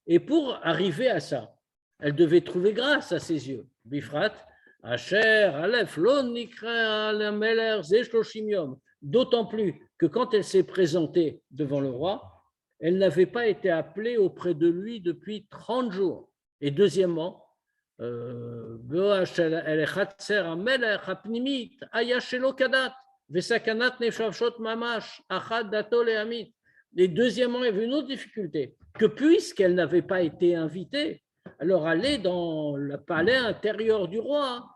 Et pour arriver à ça, elle devait trouver grâce à ses yeux. Bifrat, Asher, Aleph, Lon, Nikra, Meler, Zeshloshim Yom. D'autant plus que quand elle s'est présentée devant le roi, elle n'avait pas été appelée auprès de lui depuis 30 jours. Et deuxièmement, et deuxièmement, il y avait une autre difficulté, que puisqu'elle n'avait pas été invitée, alors aller dans le palais intérieur du roi,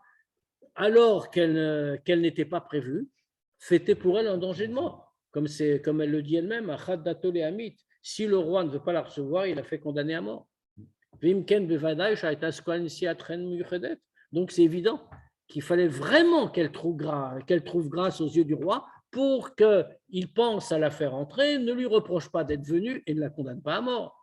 alors qu'elle n'était pas prévue, c'était pour elle un danger de mort. Comme elle le dit elle-même, si le roi ne veut pas la recevoir, il la fait condamner à mort. Donc c'est évident qu'il fallait vraiment qu'elle trouve grâce aux yeux du roi pour qu'il pense à la faire entrer, ne lui reproche pas d'être venue et ne la condamne pas à mort.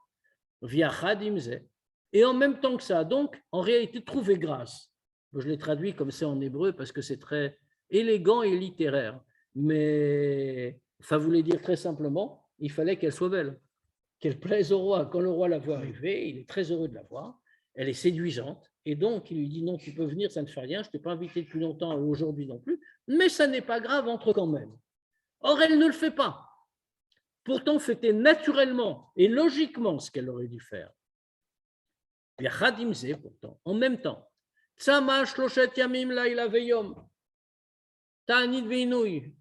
Et en même temps que ça, donc, en réalité, trouver grâce. Je l'ai traduit comme c'est en hébreu parce que c'est très élégant et littéraire. Mais ça voulait dire très simplement, il fallait qu'elle soit belle, qu'elle plaise au roi. Quand le roi la voit arriver, il est très heureux de la voir. Elle est séduisante. Et donc, il lui dit, non, tu peux venir, ça ne fait rien, je ne t'ai pas invité depuis longtemps et aujourd'hui non plus, mais ça n'est pas grave, entre quand même. Or, elle ne le fait pas. Pourtant, c'était naturellement et logiquement ce qu'elle aurait dû faire. Pourtant, en même temps,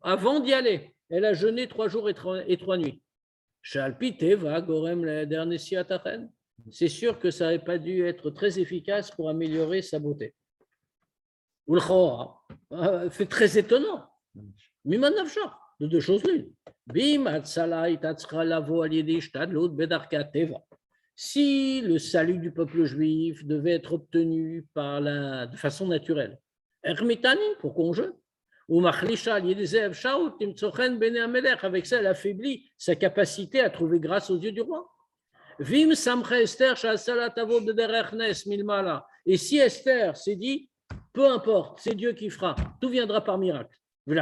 avant d'y aller, elle a jeûné 3 jours et 3 nuits. C'est sûr que ça n'aurait pas dû être très efficace pour améliorer sa beauté. C'est très étonnant. De 2 choses l'une. Si le salut du peuple juif devait être obtenu de façon naturelle, pourquoi on jeûne? Avec ça, elle affaiblit sa capacité à trouver grâce aux yeux du roi. Et si Esther s'est dit, peu importe, c'est Dieu qui fera, tout viendra par miracle. Et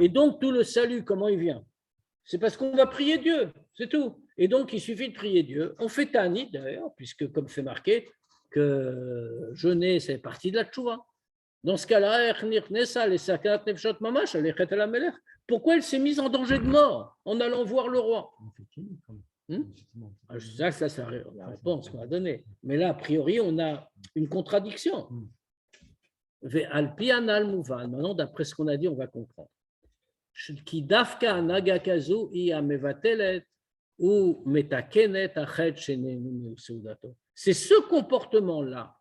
donc tout le salut, comment il vient? C'est parce qu'on va prier Dieu, c'est tout. Et donc il suffit de prier Dieu. On fait Ta'anit d'ailleurs, puisque comme c'est marqué que jeûner c'est partie de la tchouva. Dans ce cas-là, pourquoi elle s'est mise en danger de mort en allant voir le roi? Ça, c'est la réponse qu'on a donnée. Mais là, a priori, on a une contradiction. Maintenant, d'après ce qu'on a dit, on va comprendre. כי דווקא הנהגה כזו היא המבטלת ומתקנת החטא שנהנו מסעודתו. C'est ce comportement-là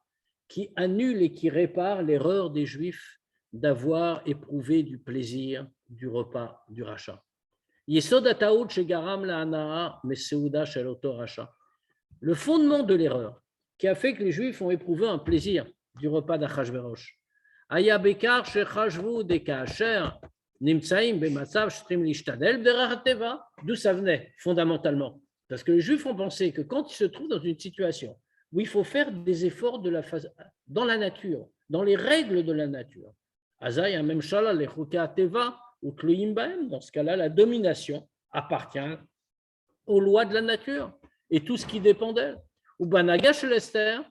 qui annule et qui répare l'erreur des Juifs d'avoir éprouvé du plaisir du repas du rachat. יסוד הטעות שגרם להנאה מסעודה של אותו רשע. Le fondement de l'erreur qui a fait que les Juifs ont éprouvé un plaisir du repas d'Achashverosh. היה בעיקר שחשבו דכאשר נמצאים במצב שצריכים להשתדל בדרך הטבע, d'où ça venait fondamentalement. Parce que les Juifs ont pensé que quand ils se trouvent dans une situation où il faut faire des efforts dans la nature, dans les règles de la nature, Azaï a même shala les chukei hateva ou tluim bahem. Dans ce cas-là, la domination appartient aux lois de la nature et tout ce qui dépend d'elle. Ou banaga shel Esther,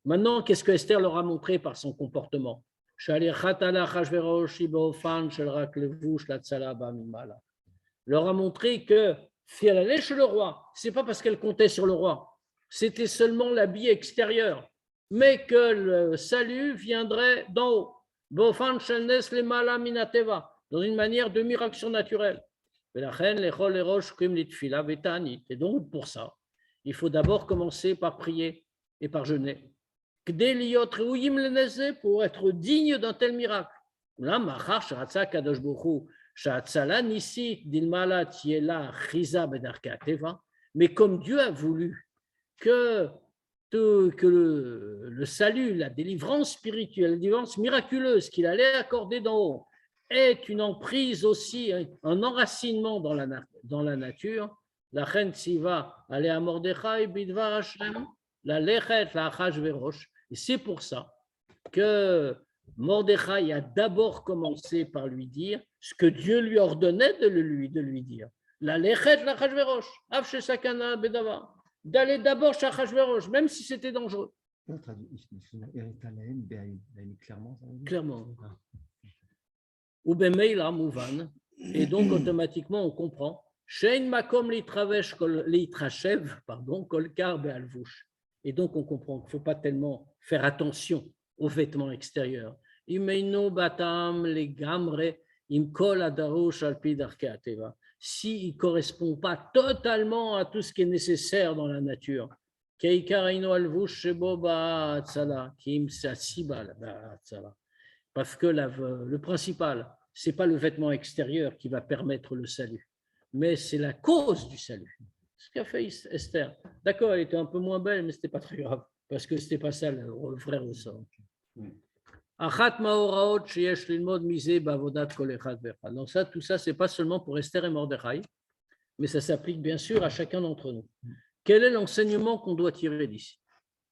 maintenant, qu'est-ce que Esther leur a montré par son comportement? Leur a montré que si elle allait chez le roi, ce n'est pas parce qu'elle comptait sur le roi, c'était seulement l'habit extérieur, mais que le salut viendrait d'en haut, dans une manière de miracle surnaturel. Et donc, pour ça, il faut d'abord commencer par prier et par jeûner. Pour être digne d'un tel miracle. Mais comme Dieu a voulu que le salut, la délivrance spirituelle, la délivrance miraculeuse qu'il allait accorder d'en haut est une emprise aussi, un enracinement dans la nature, la reine Tsiva allait à Mordechai bidvar Hashem, la lechet la Achashverosh. Et c'est pour ça que Mordechai a d'abord commencé par lui dire ce que Dieu lui ordonnait de lui dire. La lechet la Achashverosh, avche sakana bedava, d'aller d'abord chez Achashverosh, même si c'était dangereux. Clairement. Ou bemeila mouvan, et donc automatiquement on comprend. Shein makom litrachev, kolkar bealvush. Et donc on comprend qu'il ne faut pas tellement faire attention aux vêtements extérieurs. Imeinu batam legamre imkol adarush alpi darkei hateva. S'il ne correspond pas totalement à tout ce qui est nécessaire dans la nature. Parce que le principal, ce n'est pas le vêtement extérieur qui va permettre le salut, mais c'est la cause du salut. Ce qu'a fait Esther. D'accord, elle était un peu moins belle, mais ce n'était pas très grave, parce que ce n'était pas ça le vrai ressort. Donc ça, tout ça, ce n'est pas seulement pour Esther et Mordechai, mais ça s'applique bien sûr à chacun d'entre nous. Quel est l'enseignement qu'on doit tirer d'ici?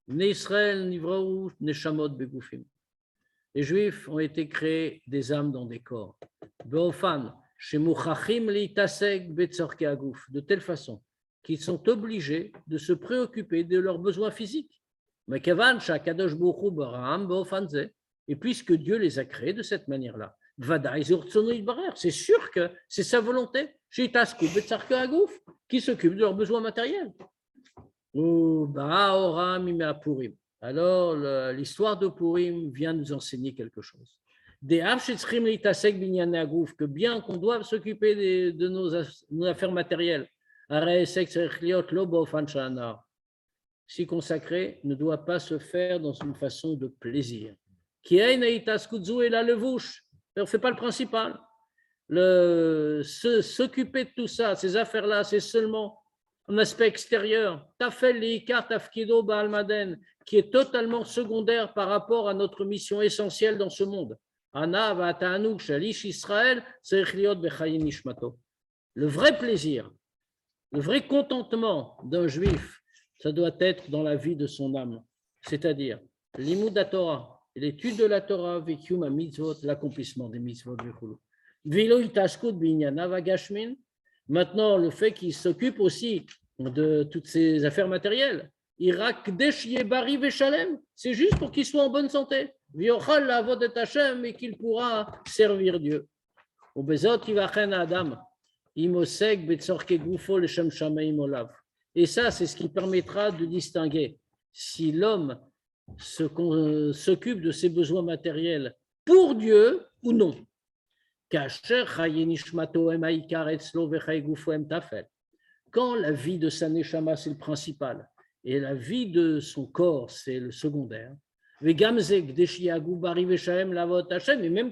Les Juifs ont été créés des âmes dans des corps. De telle façon qu'ils sont obligés de se préoccuper de leurs besoins physiques. Et puisque Dieu les a créés de cette manière-là, c'est sûr que c'est sa volonté qui s'occupe de leurs besoins matériels. Alors, l'histoire de Purim vient nous enseigner quelque chose. Que bien qu'on doive s'occuper de nos affaires matérielles, s'y consacrer ne doit pas se faire dans une façon de plaisir. On ne fait pas le principal. S'occuper de tout ça, ces affaires-là, c'est seulement un aspect extérieur, qui est totalement secondaire par rapport à notre mission essentielle dans ce monde. Le vrai plaisir, le vrai contentement d'un juif, ça doit être dans la vie de son âme, c'est-à-dire l'imoud Torah, l'étude de la Torah, l'accomplissement des mitzvot. Maintenant, le fait qu'il s'occupe aussi de toutes ces affaires matérielles, c'est juste pour qu'il soit en bonne santé, et qu'il pourra servir Dieu. Et ça, c'est ce qui permettra de distinguer si l'homme s'occupe de ses besoins matériels pour Dieu ou non. Quand la vie de sa neshama, c'est le principal, et la vie de son corps, c'est le secondaire, et même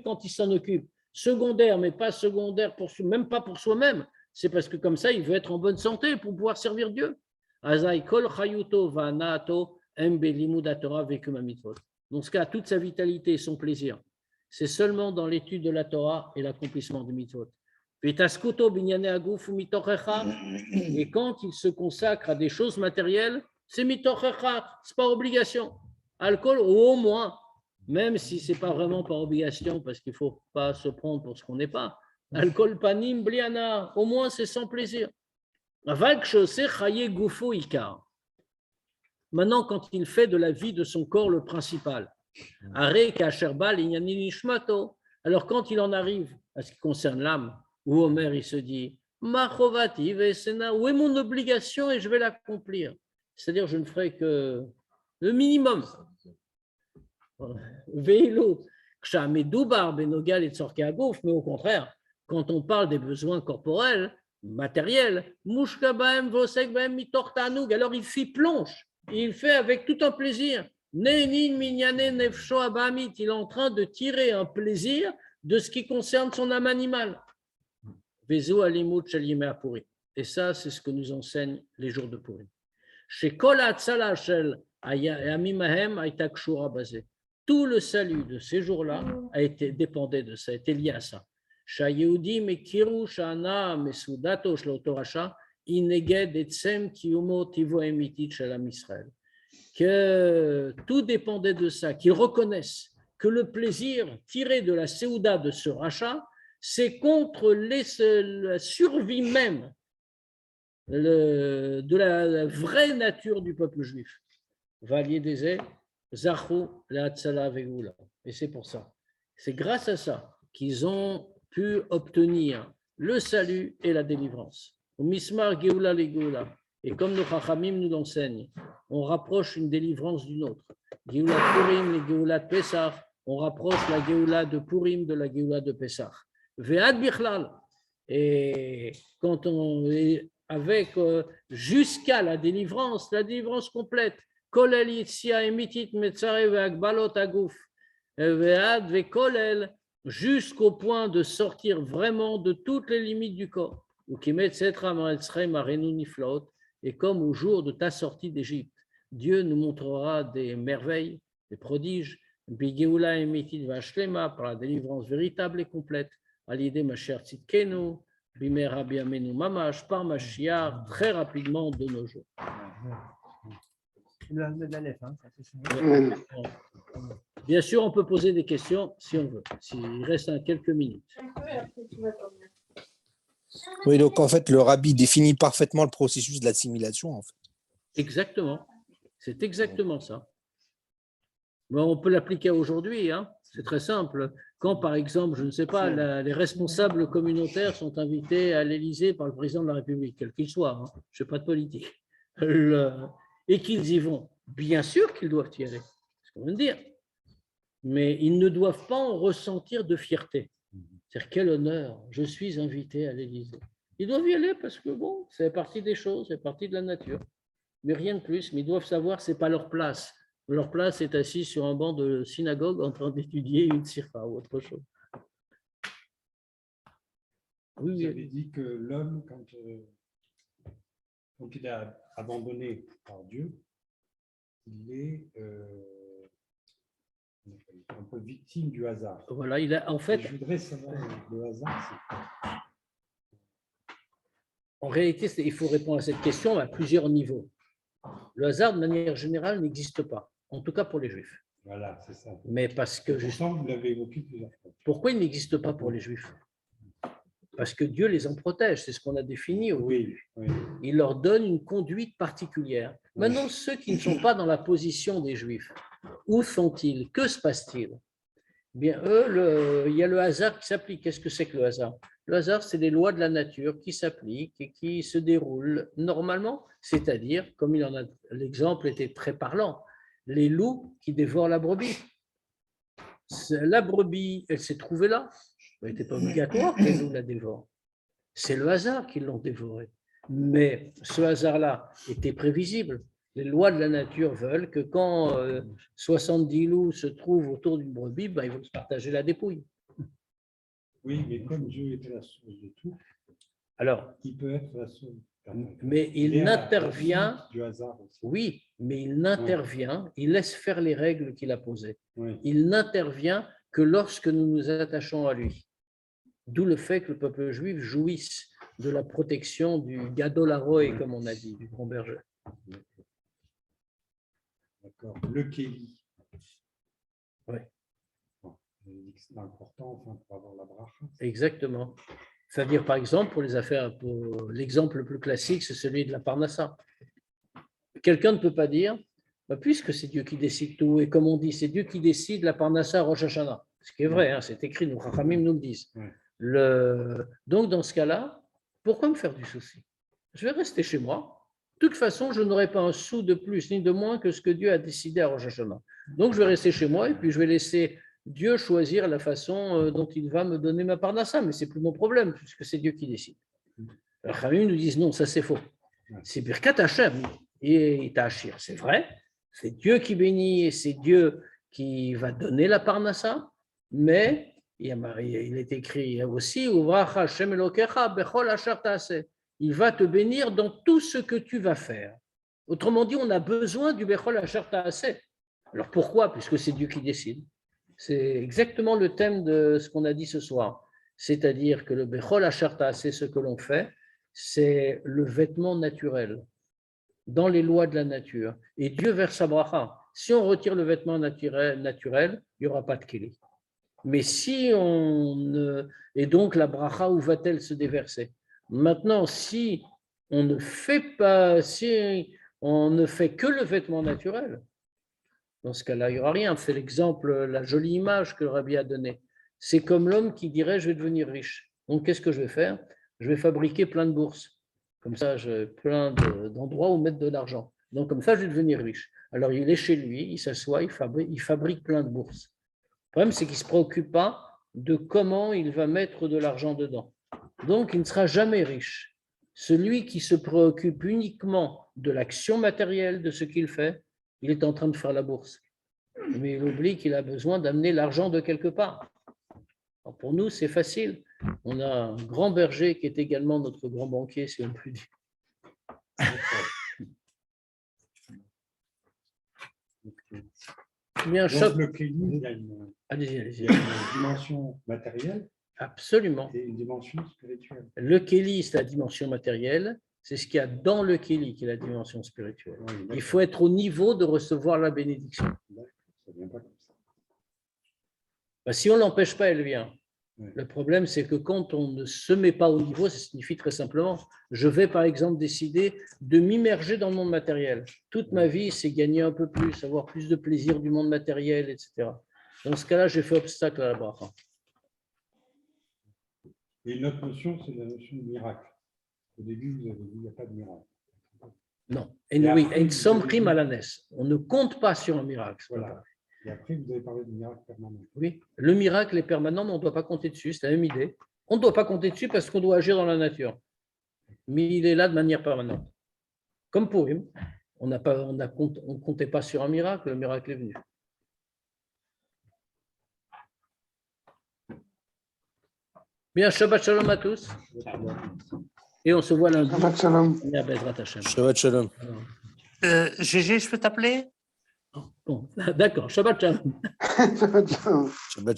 quand il s'en occupe, secondaire, mais pas secondaire, même pas pour soi-même, c'est parce que comme ça, il veut être en bonne santé pour pouvoir servir Dieu. Dans ce cas, toute sa vitalité et son plaisir, c'est seulement dans l'étude de la Torah et l'accomplissement des mitzvot. Et quand il se consacre à des choses matérielles, c'est mitochecha, c'est pas obligation. Alcool, au moins, même si c'est pas vraiment par obligation, parce qu'il faut pas se prendre pour ce qu'on n'est pas. Alcool panim bliana, au moins c'est sans plaisir. Maintenant, quand il fait de la vie de son corps le principal, alors quand il en arrive à ce qui concerne l'âme, où Omer il se dit, où est mon obligation et je vais l'accomplir, c'est-à-dire je ne ferai que le minimum. Mais au contraire, quand on parle des besoins corporels, matériels, alors il s'y plonge, il fait avec tout un plaisir. Il est en train de tirer un plaisir de ce qui concerne son âme animale. Et ça, c'est ce que nous enseignent les jours de Purim. Tout le salut de ces jours-là dépendait de ça, était lié à ça. Que tout dépendait de ça, qu'ils reconnaissent que le plaisir tiré de la Séouda de ce rachat, c'est contre la survie même de la vraie nature du peuple juif. Et c'est pour ça, c'est grâce à ça qu'ils ont pu obtenir le salut et la délivrance. Et comme nos Chachamim nous l'enseignent, on rapproche une délivrance d'une autre. Géoula Purim, les Géoula de Pessah, on rapproche la Géoula de Purim de la Géoula de Pessah. Ve'ad bichlal. Et quand on est avec jusqu'à la délivrance complète, kolel yitzia emitit metzare ve'agbalot aguf, ve'ad ve'kolel, jusqu'au point de sortir vraiment de toutes les limites du corps. Ou kimet setra ma'etzrem arenu niflaot. Et comme au jour de ta sortie d'Égypte, Dieu nous montrera des merveilles, des prodiges, par la délivrance véritable et complète, à l'idée Mashiach Tzidkenu, Bimera Biamenu Mamash, par Mashiach, très rapidement de nos jours. Bien sûr, on peut poser des questions si on veut, s'il reste quelques minutes. Oui, donc en fait, le rabbi définit parfaitement le processus de l'assimilation. En fait. Exactement, c'est exactement ça. Bon, on peut l'appliquer aujourd'hui, hein. C'est très simple. Quand, par exemple, je ne sais pas, les responsables communautaires sont invités à l'Élysée par le président de la République, quel qu'il soit, hein. Je ne fais pas de politique, et qu'ils y vont, bien sûr qu'ils doivent y aller, c'est ce qu'on vient de dire, mais ils ne doivent pas en ressentir de fierté. C'est-à-dire, quel honneur, je suis invité à l'Élysée. Ils doivent y aller parce que, bon, c'est partie des choses, c'est partie de la nature. Mais rien de plus, mais ils doivent savoir que ce n'est pas leur place. Leur place est assise sur un banc de synagogue en train d'étudier une sirfa ou autre chose. Oui, vous avez dit que l'homme, quand il est abandonné par Dieu, il est un peu victime du hasard. Voilà, il a en fait. Je voudrais savoir le hasard, c'est quoi? En réalité, il faut répondre à cette question à plusieurs niveaux. Le hasard, de manière générale, n'existe pas, en tout cas pour les Juifs. Voilà, c'est ça. Mais parce que Pourtant, vous l'avez évoqué plusieurs fois. Pourquoi il n'existe pas pour les Juifs? Parce que Dieu les en protège, c'est ce qu'on a défini au début. Oui. Il leur donne une conduite particulière. Maintenant, ceux qui ne sont pas dans la position des Juifs, où sont-ils? Que se passe-t-il? Bien, eux, il y a le hasard qui s'applique. Qu'est-ce que c'est que le hasard? Le hasard, c'est les lois de la nature qui s'appliquent et qui se déroulent normalement. C'est-à-dire, comme il en a, l'exemple était très parlant, les loups qui dévorent la brebis. La brebis, elle s'est trouvée là. Il n'était pas obligatoire que les loups la dévorent. C'est le hasard qui l'ont dévoré. Mais ce hasard-là était prévisible. Les lois de la nature veulent que quand 70 loups se trouvent autour d'une brebis, ben, ils vont se partager la dépouille. Oui, mais comme Dieu était la source de tout, Alors, il peut être la source. mais il est à la n'intervient, source du hasard aussi. oui, mais il n'intervient, il laisse faire les règles qu'il a posées. Oui. Il n'intervient que lorsque nous nous attachons à lui. D'où le fait que le peuple juif jouisse de la protection du Gadol Haroé, comme on a dit, du grand berger. D'accord. Le Kéli. Oui. Bon, on a dit que c'est important enfin, pour avoir la bracha. Exactement. C'est-à-dire, par exemple, pour les affaires, pour l'exemple le plus classique, c'est celui de la Parnassa. Quelqu'un ne peut pas dire, bah, puisque c'est Dieu qui décide tout, et comme on dit, c'est Dieu qui décide la Parnassa à Rosh Hashanah. Ce qui est vrai, hein, c'est écrit, nous, Chachamim nous le disent. Oui. Donc, dans ce cas-là, pourquoi me faire du souci? Je vais rester chez moi. De toute façon, je n'aurai pas un sou de plus ni de moins que ce que Dieu a décidé à Rosh Hashanah. Donc, je vais rester chez moi et puis je vais laisser Dieu choisir la façon dont il va me donner ma parnassa, mais ce n'est plus mon problème, puisque c'est Dieu qui décide. Alors, Khamim nous disent non, ça c'est faux. C'est Birkat Hashem et Ta'achir. C'est vrai, c'est Dieu qui bénit et c'est Dieu qui va donner la parnassa, mais il est écrit aussi Uvrach Hashem Elokecha bechol asher ta'aseh. Il va te bénir dans tout ce que tu vas faire. Autrement dit, on a besoin du bechol asher ta'aseh. Alors pourquoi? Puisque c'est Dieu qui décide. C'est exactement le thème de ce qu'on a dit ce soir. C'est-à-dire que le Bechol Asher Ta'aseh, ce que l'on fait, c'est le vêtement naturel, dans les lois de la nature. Et Dieu verse sa bracha. Si on retire le vêtement naturel, il n'y aura pas de kéli. Mais si on ne... Et donc la bracha, où va-t-elle se déverser? Maintenant, si on ne fait pas, si on ne fait que le vêtement naturel, dans ce cas-là, il n'y aura rien. C'est l'exemple, la jolie image que le Rabbi a donnée. C'est comme l'homme qui dirait « je vais devenir riche ». Donc, qu'est-ce que je vais faire? Je vais fabriquer plein de bourses. Comme ça, j'ai plein d'endroits où mettre de l'argent. Donc, comme ça, je vais devenir riche. Alors, il est chez lui, il s'assoit, il fabrique plein de bourses. Le problème, c'est qu'il ne se préoccupe pas de comment il va mettre de l'argent dedans. Donc, il ne sera jamais riche. Celui qui se préoccupe uniquement de l'action matérielle, de ce qu'il fait, il est en train de faire la bourse. Mais il oublie qu'il a besoin d'amener l'argent de quelque part. Alors pour nous, c'est facile. On a un grand berger qui est également notre grand banquier, si on peut dire. Bien, Donc, le Kéli, il y a allez-y. une dimension matérielle Absolument. et une dimension spirituelle. Le Kéli, c'est la dimension matérielle. C'est ce qu'il y a dans le Kéli qui est la dimension spirituelle. Oui, Il faut être au niveau de recevoir la bénédiction. ça vient pas comme ça. Ben, si on ne l'empêche pas, elle vient. Oui. Le problème, c'est que quand on ne se met pas au niveau, ça signifie très simplement, je vais par exemple décider de m'immerger dans le monde matériel. Toute ma vie, c'est gagner un peu plus, avoir plus de plaisir du monde matériel, etc. Dans ce cas-là, j'ai fait obstacle à la bracha. Et une autre notion, c'est la notion de miracle. Au début, vous avez dit qu'il n'y a pas de miracle. Non. Et Et oui, après, en vous somme avez prime dit- à la naisse. On ne compte pas sur un miracle. c'est pas Voilà. pareil. Et après, vous avez parlé de miracle permanent. Oui, le miracle est permanent, mais on ne doit pas compter dessus. C'est la même idée. On ne doit pas compter dessus parce qu'on doit agir dans la nature. Mais il est là de manière permanente. Comme pour Purim, on ne comptait pas sur un miracle, le miracle est venu. Bien, Shabbat Shalom à tous. Et on se voit lundi. Shabbat shalom. Et à Bezrat Hashem. Shabbat shalom. Gégé, je peux t'appeler? Bon, d'accord, Shabbat Shalom. Shabbat shalom. Shabbat shalom.